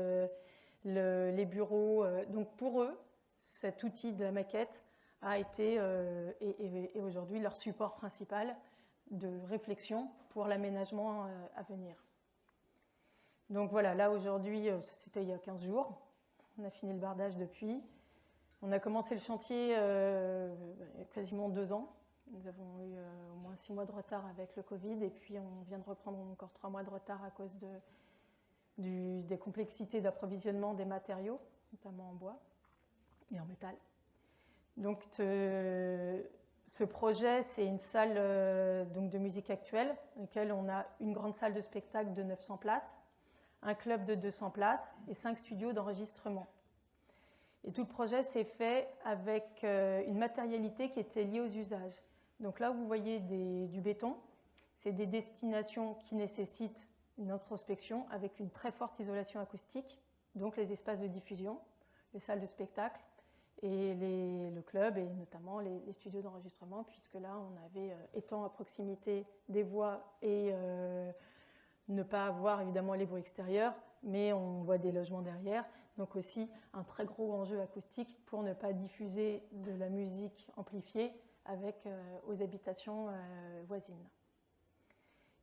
les bureaux. Donc pour eux, cet outil de la maquette a été et aujourd'hui leur support principal de réflexion pour l'aménagement à venir. Donc voilà, là aujourd'hui, c'était il y a 15 jours. On a fini le bardage depuis. On a commencé le chantier il y a quasiment 2 ans. Nous avons eu au moins 6 mois de retard avec le Covid et puis on vient de reprendre encore 3 mois de retard à cause des complexités d'approvisionnement des matériaux, notamment en bois et en métal. Donc ce projet, c'est une salle donc de musique actuelle, dans laquelle on a une grande salle de spectacle de 900 places, un club de 200 places et 5 studios d'enregistrement. Et tout le projet s'est fait avec une matérialité qui était liée aux usages. Donc là, vous voyez du béton. C'est des destinations qui nécessitent une introspection avec une très forte isolation acoustique, donc les espaces de diffusion, les salles de spectacle et le club et notamment les studios d'enregistrement, puisque là, on avait, étant à proximité des voies et ne pas avoir évidemment les bruits extérieurs, mais on voit des logements derrière. Donc aussi un très gros enjeu acoustique pour ne pas diffuser de la musique amplifiée aux habitations voisines.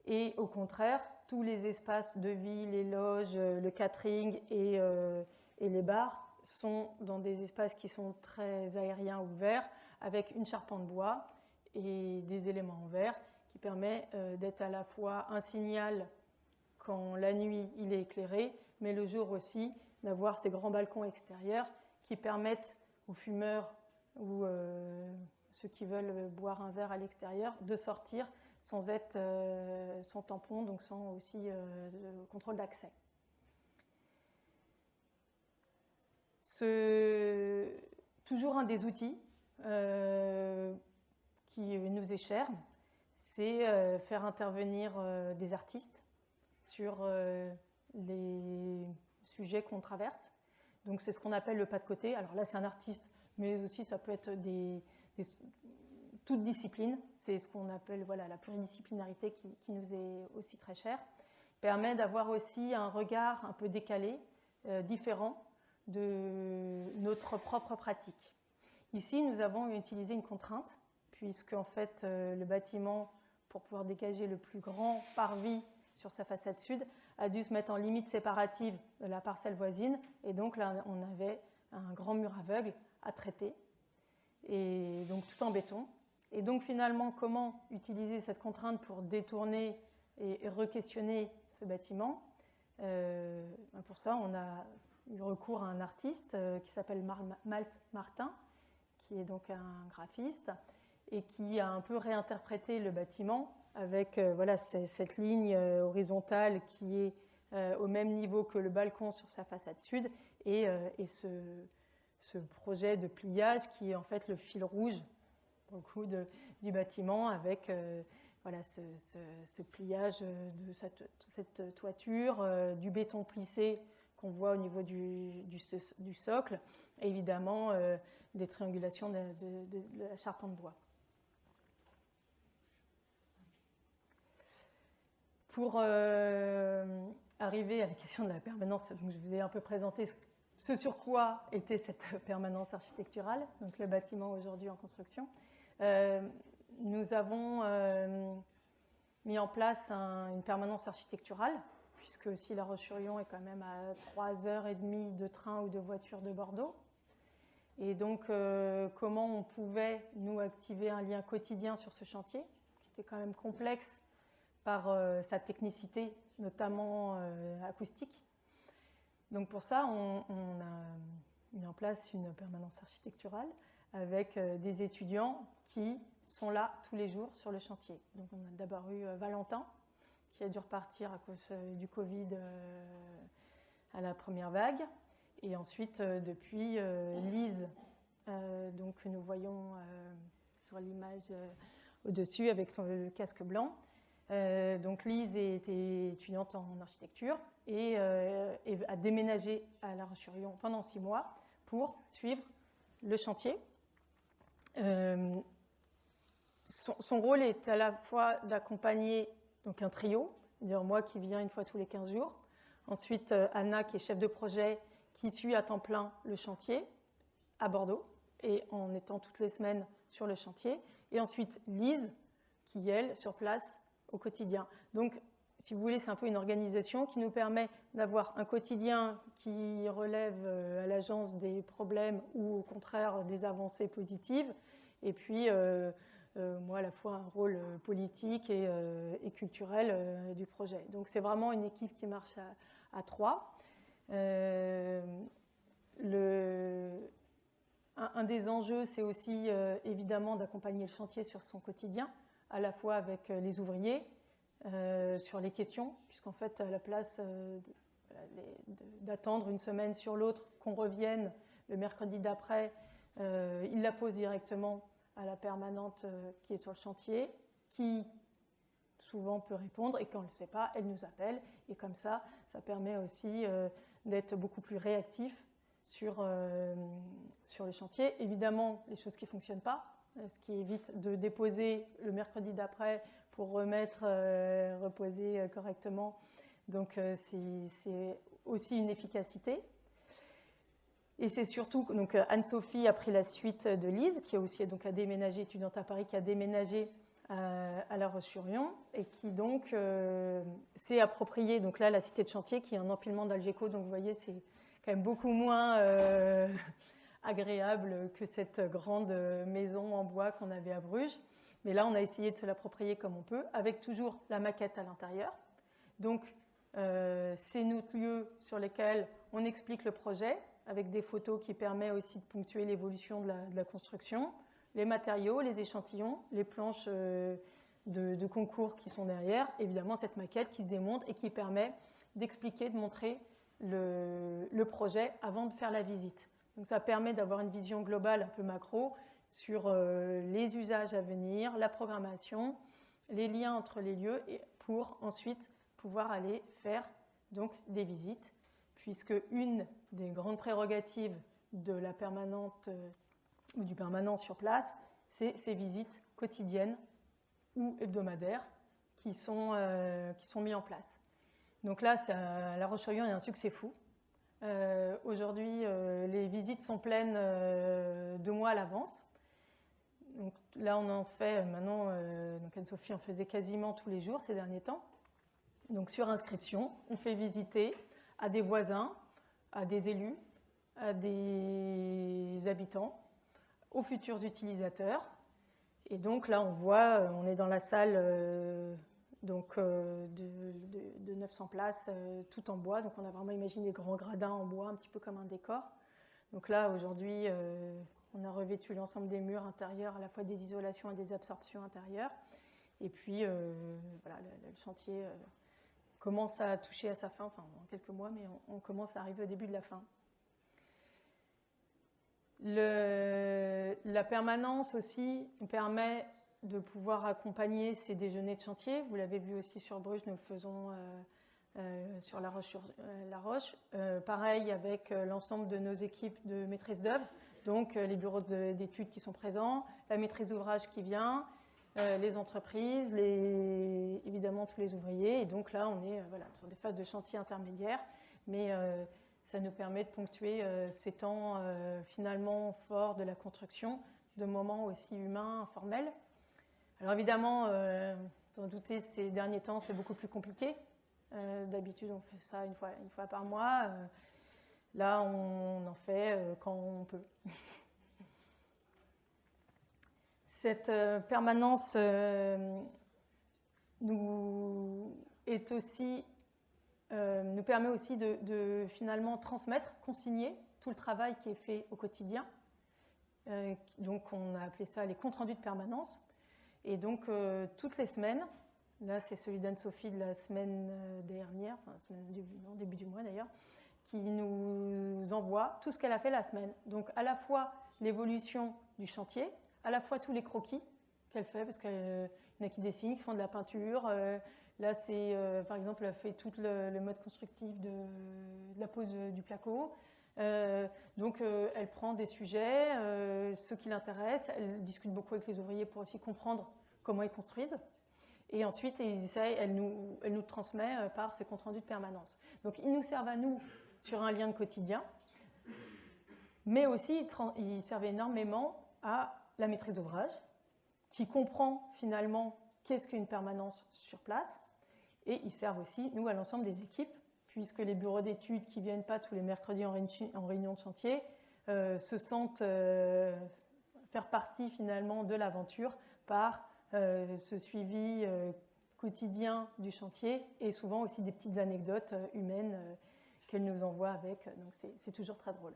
Et au contraire, tous les espaces de vie, les loges, le catering et les bars sont dans des espaces qui sont très aériens ouverts, avec une charpente bois et des éléments en verre qui permet d'être à la fois un signal quand la nuit il est éclairé, mais le jour aussi d'avoir ces grands balcons extérieurs qui permettent aux fumeurs ou ceux qui veulent boire un verre à l'extérieur de sortir sans tampon, donc sans aussi contrôle d'accès. Toujours un des outils qui nous est cher, c'est faire intervenir des artistes sur les sujets qu'on traverse. Donc c'est ce qu'on appelle le pas de côté. Alors là, c'est un artiste, mais aussi ça peut être toute discipline. C'est ce qu'on appelle la pluridisciplinarité qui nous est aussi très chère. Permet d'avoir aussi un regard un peu décalé, différent de notre propre pratique. Ici, nous avons utilisé une contrainte, puisque en fait, le bâtiment, pour pouvoir dégager le plus grand parvis sur sa façade sud, a dû se mettre en limite séparative de la parcelle voisine. Et donc là, on avait un grand mur aveugle à traiter, et donc tout en béton. Et donc finalement, comment utiliser cette contrainte pour détourner et re-questionner ce bâtiment? Pour ça, on a eu recours à un artiste qui s'appelle Malte Martin, qui est donc un graphiste, et qui a un peu réinterprété le bâtiment avec voilà, cette ligne horizontale qui est au même niveau que le balcon sur sa façade sud, et ce projet de pliage qui est en fait le fil rouge pour le coup, du bâtiment, avec voilà, ce pliage de cette toiture, du béton plissé qu'on voit au niveau du socle, et évidemment des triangulations de la charpente bois. Pour arriver à la question de la permanence, donc je vous ai un peu présenté ce sur quoi était cette permanence architecturale, donc le bâtiment aujourd'hui en construction. Nous avons mis en place une permanence architecturale, puisque aussi La Roche-sur-Yon est quand même à 3h30 de train ou de voiture de Bordeaux. Et donc, comment on pouvait, nous, activer un lien quotidien sur ce chantier, qui était quand même complexe par sa technicité, notamment acoustique. Donc pour ça, on a mis en place une permanence architecturale avec des étudiants qui sont là tous les jours sur le chantier. Donc on a d'abord eu Valentin, qui a dû repartir à cause du Covid à la première vague. Et ensuite, depuis, Lise, donc, que nous voyons sur l'image au-dessus avec le casque blanc. Donc Lise était étudiante en architecture et a déménagé à La Roche-sur-Yon pendant 6 mois pour suivre le chantier. Son rôle est à la fois d'accompagner donc un trio, c'est-à-dire moi qui viens une fois tous les 15 jours, ensuite Anna qui est chef de projet qui suit à temps plein le chantier à Bordeaux et en étant toutes les semaines sur le chantier, et ensuite Lise qui, elle, sur place au quotidien. Donc, si vous voulez, c'est un peu une organisation qui nous permet d'avoir un quotidien qui relève à l'agence des problèmes ou au contraire des avancées positives, et puis moi à la fois un rôle politique et culturel du projet. Donc c'est vraiment une équipe qui marche à 3. Un des enjeux, c'est aussi évidemment d'accompagner le chantier sur son quotidien, à la fois avec les ouvriers, sur les questions, puisqu'en fait, à la place d'attendre une semaine sur l'autre qu'on revienne le mercredi d'après, ils la posent directement à la permanente qui est sur le chantier, qui souvent peut répondre, et quand elle ne le sait pas, elle nous appelle, et comme ça, ça permet aussi d'être beaucoup plus réactif sur le chantier. Évidemment, les choses qui ne fonctionnent pas, ce qui évite de déposer le mercredi d'après pour reposer correctement. Donc, c'est aussi une efficacité. Et c'est surtout, donc Anne-Sophie a pris la suite de Lise, qui a aussi donc a déménagé, étudiante à Paris, qui a déménagé à La Roche-sur-Yon et qui donc s'est approprié, donc là, la cité de chantier, qui est un empilement d'Algeco. Donc, vous voyez, c'est quand même beaucoup moins agréable que cette grande maison en bois qu'on avait à Bruges. Mais là, on a essayé de se l'approprier comme on peut, avec toujours la maquette à l'intérieur. Donc, c'est notre lieu sur lesquels on explique le projet, avec des photos qui permettent aussi de ponctuer l'évolution de la construction, les matériaux, les échantillons, les planches de concours qui sont derrière, évidemment cette maquette qui se démonte et qui permet d'expliquer, de montrer le projet avant de faire la visite. Donc ça permet d'avoir une vision globale un peu macro sur les usages à venir, la programmation, les liens entre les lieux, et pour ensuite pouvoir aller faire donc des visites, puisque une des grandes prérogatives de la permanente ou du permanent sur place, c'est ces visites quotidiennes ou hebdomadaires qui sont mis en place. Donc là, à La Roche-sur-Yon, il y a un succès fou. Aujourd'hui, les visites sont pleines 2 mois à l'avance. Donc là, on en fait maintenant, donc Anne-Sophie en faisait quasiment tous les jours ces derniers temps. Donc sur inscription, on fait visiter à des voisins, à des élus, à des habitants, aux futurs utilisateurs. Et donc là, on voit, on est dans la salle de 900 places, tout en bois. Donc on a vraiment imaginé des grands gradins en bois, un petit peu comme un décor. Donc là, aujourd'hui, on a revêtu l'ensemble des murs intérieurs, à la fois des isolations et des absorptions intérieures. Et puis, voilà, le chantier commence à toucher à sa fin, enfin en quelques mois, mais on commence à arriver au début de la fin. La permanence aussi permet de pouvoir accompagner ces déjeuners de chantier. Vous l'avez vu aussi sur Bruges, nous le faisons sur La Roche. Pareil avec l'ensemble de nos équipes de maîtrise d'œuvre, donc les bureaux d'études qui sont présents, la maîtrise d'ouvrage qui vient, les entreprises, évidemment tous les ouvriers. Et donc là, on est voilà, sur des phases de chantier intermédiaires, mais ça nous permet de ponctuer ces temps finalement forts de la construction, de moments aussi humains, informels. Alors évidemment, vous en doutez, ces derniers temps, c'est beaucoup plus compliqué. D'habitude, on fait ça une fois par mois. Là, on en fait quand on peut. Cette permanence nous permet aussi de finalement transmettre, consigner tout le travail qui est fait au quotidien. Donc on a appelé ça les comptes rendus de permanence. Et donc toutes les semaines, là c'est celui d'Anne-Sophie de la semaine dernière, enfin début du mois d'ailleurs, qui nous envoie tout ce qu'elle a fait la semaine. Donc à la fois l'évolution du chantier, à la fois tous les croquis qu'elle fait, parce qu'il y en a qui dessinent, qui font de la peinture. Là, c'est, par exemple, elle a fait tout le mode constructif de la pose du placo. Donc, elle prend des sujets, ceux qui l'intéressent. Elle discute beaucoup avec les ouvriers pour aussi comprendre comment ils construisent. Et ensuite, elle nous transmet par ses comptes rendus de permanence. Donc, ils nous servent à nous sur un lien de quotidien, mais aussi ils servent énormément à la maîtrise d'ouvrage, qui comprend finalement qu'est-ce qu'une permanence sur place, et ils servent aussi, nous, à l'ensemble des équipes, puisque les bureaux d'études qui ne viennent pas tous les mercredis en réunion de chantier se sentent faire partie finalement de l'aventure par ce suivi quotidien du chantier, et souvent aussi des petites anecdotes humaines qu'elles nous envoient avec, donc c'est toujours très drôle.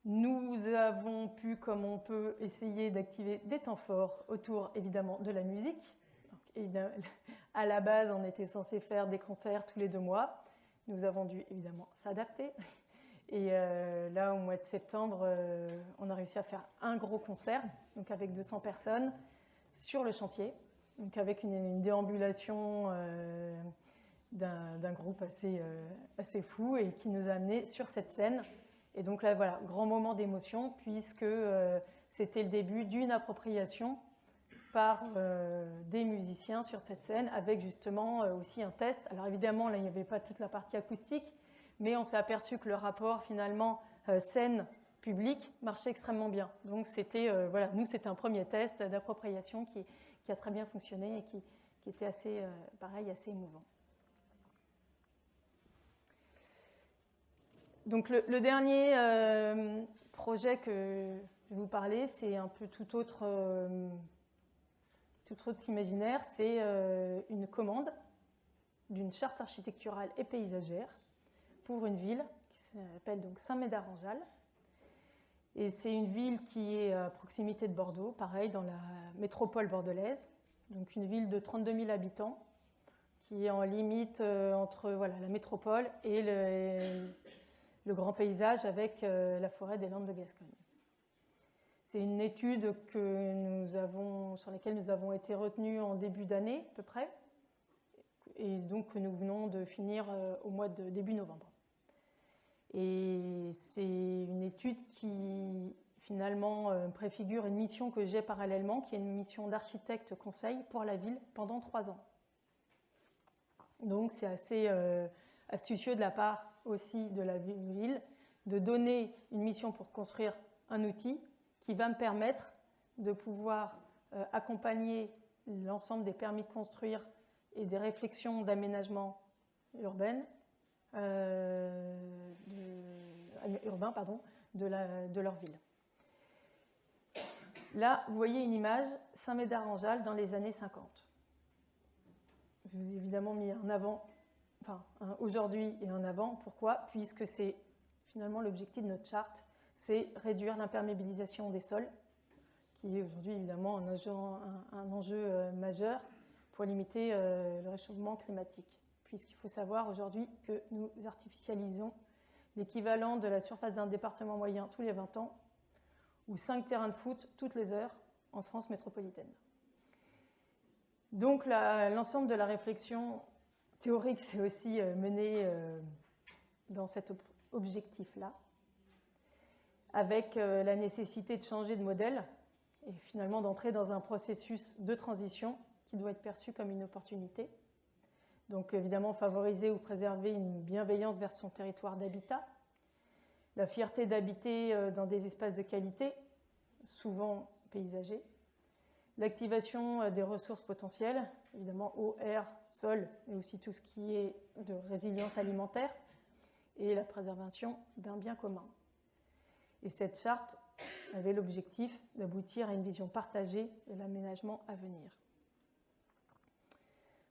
Nous avons pu, comme on peut, essayer d'activer des temps forts autour, évidemment, de la musique. Donc, à la base, on était censé faire des concerts tous les 2 mois. Nous avons dû, évidemment, s'adapter. Et là, au mois de septembre, on a réussi à faire un gros concert, donc avec 200 personnes, sur le chantier, donc avec une déambulation d'un groupe assez fou, et qui nous a amenés sur cette scène. Et donc là, voilà, grand moment d'émotion, puisque c'était le début d'une appropriation par des musiciens sur cette scène, avec justement aussi un test. Alors évidemment, là, il n'y avait pas toute la partie acoustique, mais on s'est aperçu que le rapport, finalement, scène-public marchait extrêmement bien. Donc c'était, voilà, nous, c'était un premier test d'appropriation qui a très bien fonctionné et qui était assez, pareil, assez émouvant. Donc le dernier projet que je vais vous parler, c'est un peu tout autre imaginaire. C'est une commande d'une charte architecturale et paysagère pour une ville qui s'appelle donc Saint-Médard-en-Jalles. Et c'est une ville qui est à proximité de Bordeaux, pareil, dans la métropole bordelaise. Donc une ville de 32 000 habitants qui est en limite entre voilà, la métropole et le grand paysage avec la forêt des Landes de Gascogne. C'est une étude sur laquelle nous avons été retenus en début d'année, à peu près, et donc que nous venons de finir au mois de début novembre. Et c'est une étude qui, finalement, préfigure une mission que j'ai parallèlement, qui est une mission d'architecte conseil pour la ville pendant 3 ans. Donc c'est assez astucieux de la part aussi de la ville de donner une mission pour construire un outil qui va me permettre de pouvoir accompagner l'ensemble des permis de construire et des réflexions d'aménagement urbain de leur ville. Là, vous voyez une image, Saint-Médard-en-Jalles dans les années 50. Je vous ai évidemment mis un avant, enfin un aujourd'hui et un avant. Pourquoi? Puisque c'est finalement l'objectif de notre charte, c'est réduire l'imperméabilisation des sols, qui est aujourd'hui évidemment un enjeu majeur pour limiter le réchauffement climatique. Puisqu'il faut savoir aujourd'hui que nous artificialisons l'équivalent de la surface d'un département moyen tous les 20 ans, ou 5 terrains de foot toutes les heures en France métropolitaine. Donc l'ensemble de la réflexion théorique s'est aussi mené dans cet objectif-là, avec la nécessité de changer de modèle et finalement d'entrer dans un processus de transition qui doit être perçu comme une opportunité. Donc évidemment favoriser ou préserver une bienveillance vers son territoire d'habitat, la fierté d'habiter dans des espaces de qualité, souvent paysagers, l'activation des ressources potentielles, évidemment eau, air, sol, mais aussi tout ce qui est de résilience alimentaire, et la préservation d'un bien commun. Et cette charte avait l'objectif d'aboutir à une vision partagée de l'aménagement à venir.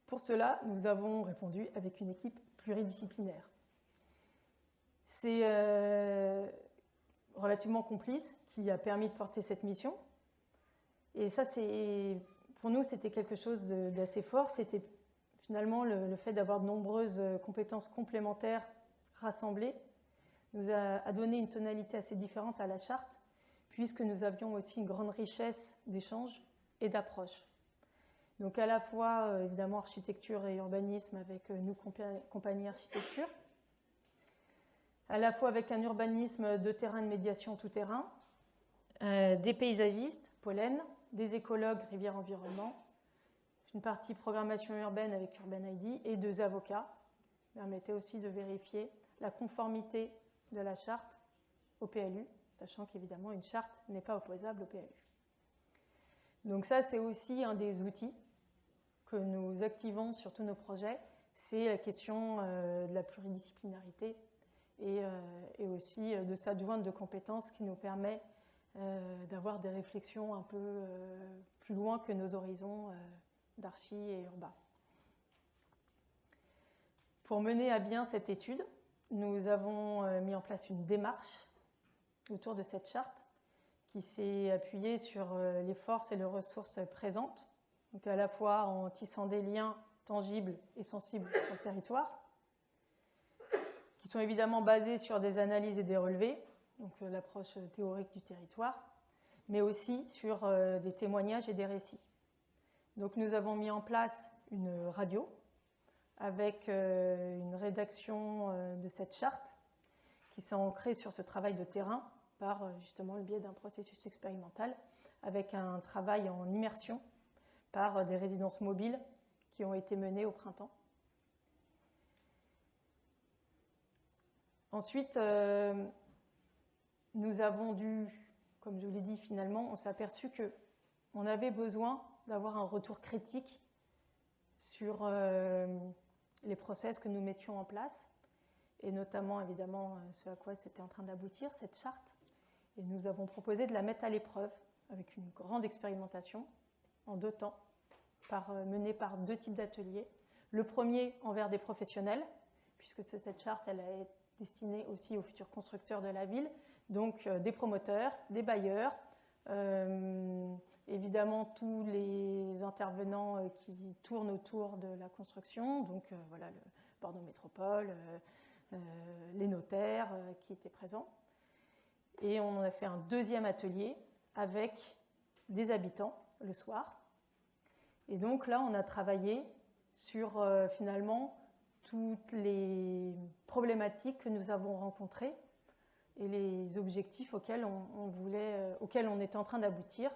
Pour cela, nous avons répondu avec une équipe pluridisciplinaire. C'est relativement complice qui a permis de porter cette mission. Et ça, pour nous, c'était quelque chose d'assez fort. C'était finalement le fait d'avoir de nombreuses compétences complémentaires rassemblées nous a donné une tonalité assez différente à la charte, puisque nous avions aussi une grande richesse d'échanges et d'approches. Donc à la fois, évidemment, architecture et urbanisme avec nous, compagnie architecture, à la fois avec un urbanisme de terrain de médiation tout terrain, des paysagistes, Pollen, des écologues, Rivière Environnement, une partie programmation urbaine avec Urban ID et 2 avocats, qui permettaient aussi de vérifier la conformité de la charte au PLU, sachant qu'évidemment une charte n'est pas opposable au PLU. Donc ça, c'est aussi un des outils que nous activons sur tous nos projets, c'est la question de la pluridisciplinarité et aussi de s'adjoindre de compétences qui nous permet d'avoir des réflexions un peu plus loin que nos horizons d'archi et urbain. Pour mener à bien cette étude, nous avons mis en place une démarche autour de cette charte qui s'est appuyée sur les forces et les ressources présentes, donc à la fois en tissant des liens tangibles et sensibles sur le territoire, qui sont évidemment basés sur des analyses et des relevés, donc l'approche théorique du territoire, mais aussi sur des témoignages et des récits. Donc nous avons mis en place une radio avec une rédaction de cette charte qui s'est ancrée sur ce travail de terrain par justement le biais d'un processus expérimental avec un travail en immersion par des résidences mobiles qui ont été menées au printemps. Ensuite, nous avons dû, comme je vous l'ai dit, finalement, on s'est aperçu qu'on avait besoin d'avoir un retour critique sur les process que nous mettions en place, et notamment, évidemment, ce à quoi c'était en train d'aboutir, cette charte. Et nous avons proposé de la mettre à l'épreuve avec une grande expérimentation en 2 temps, menée par 2 types d'ateliers. Le premier envers des professionnels, puisque cette charte, elle est destinée aussi aux futurs constructeurs de la ville, donc des promoteurs, des bailleurs, évidemment tous les intervenants qui tournent autour de la construction, donc voilà, le Bordeaux Métropole, les notaires qui étaient présents. Et on a fait un 2e atelier avec des habitants le soir. Et donc là, on a travaillé sur finalement toutes les problématiques que nous avons rencontrées et les objectifs auxquels on était en train d'aboutir.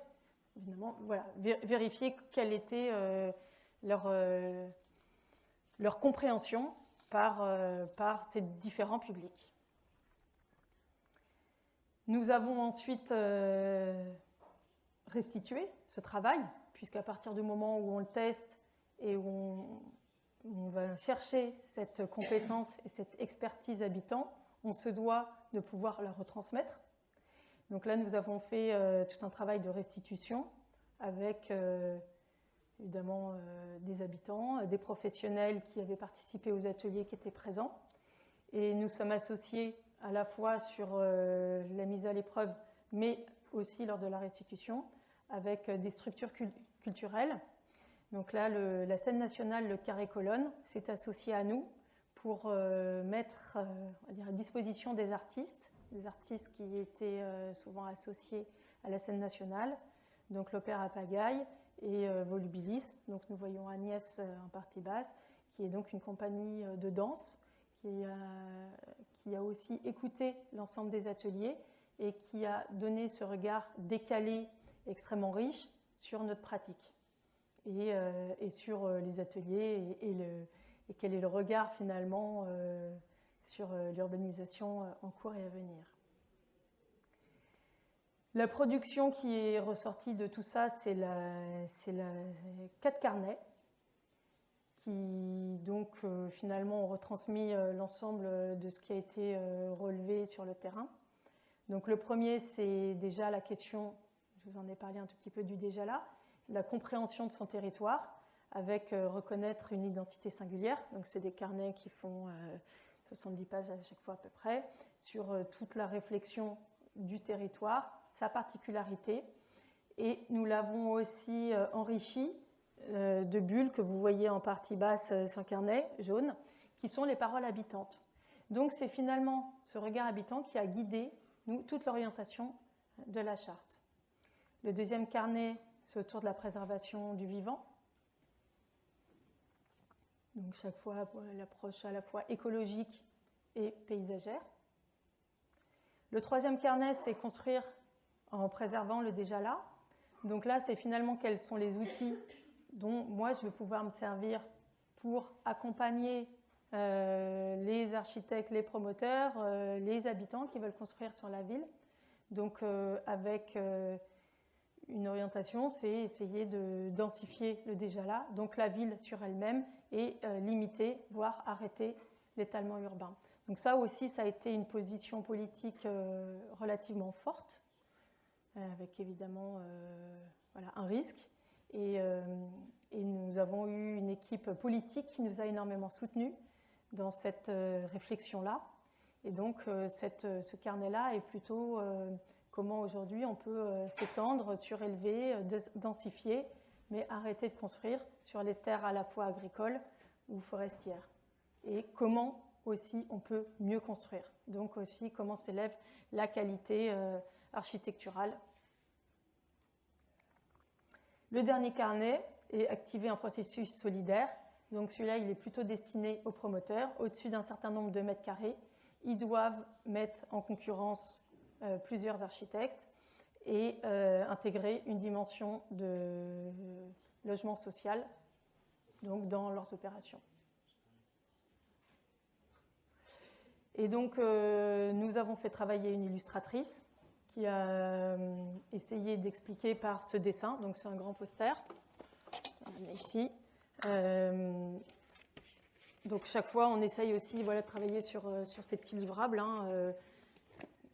Évidemment, voilà, vérifier quelle était leur compréhension par ces différents publics. Nous avons ensuite restitué ce travail, puisqu'à partir du moment où on le teste et où on va chercher cette compétence et cette expertise habitant, on se doit de pouvoir la retransmettre. Donc là, nous avons fait tout un travail de restitution avec évidemment des habitants, des professionnels qui avaient participé aux ateliers qui étaient présents. Et nous sommes associés à la fois sur la mise à l'épreuve, mais aussi lors de la restitution, avec des structures culturelles. Donc là, la scène nationale, le Carré-Colonne, s'est associé à nous pour mettre on va dire, à disposition des artistes qui étaient souvent associés à la scène nationale, donc l'Opéra Pagaille et Volubilis. Donc nous voyons Agnès en partie basse, qui est donc une compagnie de danse qui a aussi écouté l'ensemble des ateliers et qui a donné ce regard décalé, extrêmement riche sur notre pratique et sur les ateliers et quel est le regard finalement sur l'urbanisation en cours et à venir. La production qui est ressortie de tout ça, c'est 4 carnets qui donc finalement ont retransmis l'ensemble de ce qui a été relevé sur le terrain. Donc le premier, c'est déjà la question, je vous en ai parlé un tout petit peu du déjà là, la compréhension de son territoire avec reconnaître une identité singulière. Donc c'est des carnets qui font 70 pages à chaque fois à peu près, sur toute la réflexion du territoire, sa particularité. Et nous l'avons aussi enrichi de bulles que vous voyez en partie basse sur le carnet jaune, qui sont les paroles habitantes. Donc c'est finalement ce regard habitant qui a guidé toute l'orientation de la charte. Le deuxième carnet, c'est autour de la préservation du vivant. Donc chaque fois, l'approche à la fois écologique et paysagère. Le troisième carnet, c'est construire en préservant le déjà là. Donc là, c'est finalement quels sont les outils dont moi je vais pouvoir me servir pour accompagner les architectes, les promoteurs, les habitants qui veulent construire sur la ville. Donc avec une orientation, c'est essayer de densifier le déjà là, donc la ville sur elle-même, et limiter, voire arrêter l'étalement urbain. Donc ça aussi, ça a été une position politique relativement forte, avec évidemment voilà, un risque. Et nous avons eu une équipe politique qui nous a énormément soutenus dans cette réflexion-là. Et donc ce carnet-là est plutôt comment aujourd'hui on peut s'étendre, surélever, densifier, mais arrêter de construire sur les terres à la fois agricoles ou forestières. Et comment aussi on peut mieux construire. Donc aussi comment s'élève la qualité architecturale. Le dernier carnet est activer un processus solidaire. Donc celui-là, il est plutôt destiné aux promoteurs. Au-dessus d'un certain nombre de mètres carrés, ils doivent mettre en concurrence plusieurs architectes et intégrer une dimension de logement social donc dans leurs opérations. Et donc, nous avons fait travailler une illustratrice qui a essayé d'expliquer par ce dessin. Donc, c'est un grand poster. On est ici. Donc, chaque fois, on essaye aussi de travailler sur ces petits livrables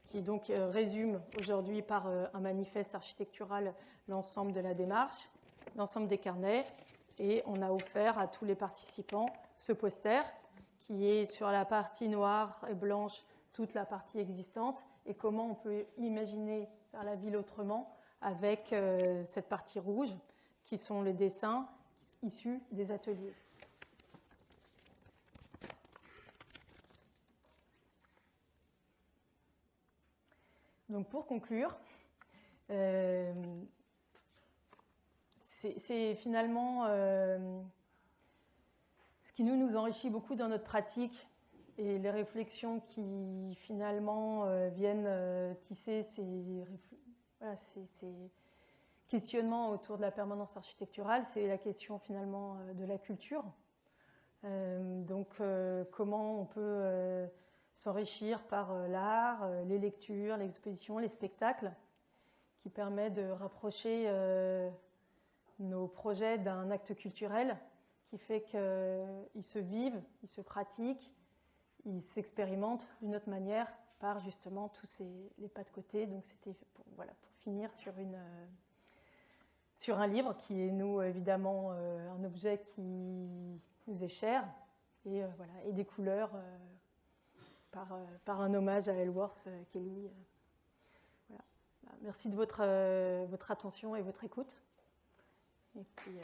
qui donc résument aujourd'hui par un manifeste architectural l'ensemble de la démarche, l'ensemble des carnets. Et on a offert à tous les participants ce poster qui est sur la partie noire et blanche, toute la partie existante, et comment on peut imaginer faire la ville autrement avec cette partie rouge, qui sont les dessins issus des ateliers. Donc pour conclure, c'est finalement ce qui nous enrichit beaucoup dans notre pratique et les réflexions qui finalement viennent tisser ces questionnements autour de la permanence architecturale, c'est la question finalement de la culture. Donc comment on peut s'enrichir par l'art, les lectures, l'exposition, les spectacles, qui permet de rapprocher nos projets d'un acte culturel qui fait qu'ils se vivent, ils se pratiquent, ils s'expérimentent d'une autre manière par justement tous les pas de côté. Donc c'était pour finir sur un livre qui est, nous, évidemment, un objet qui nous est cher, et des couleurs par un hommage à Ellsworth Kelly. Voilà. Merci de votre attention et votre écoute. Et puis,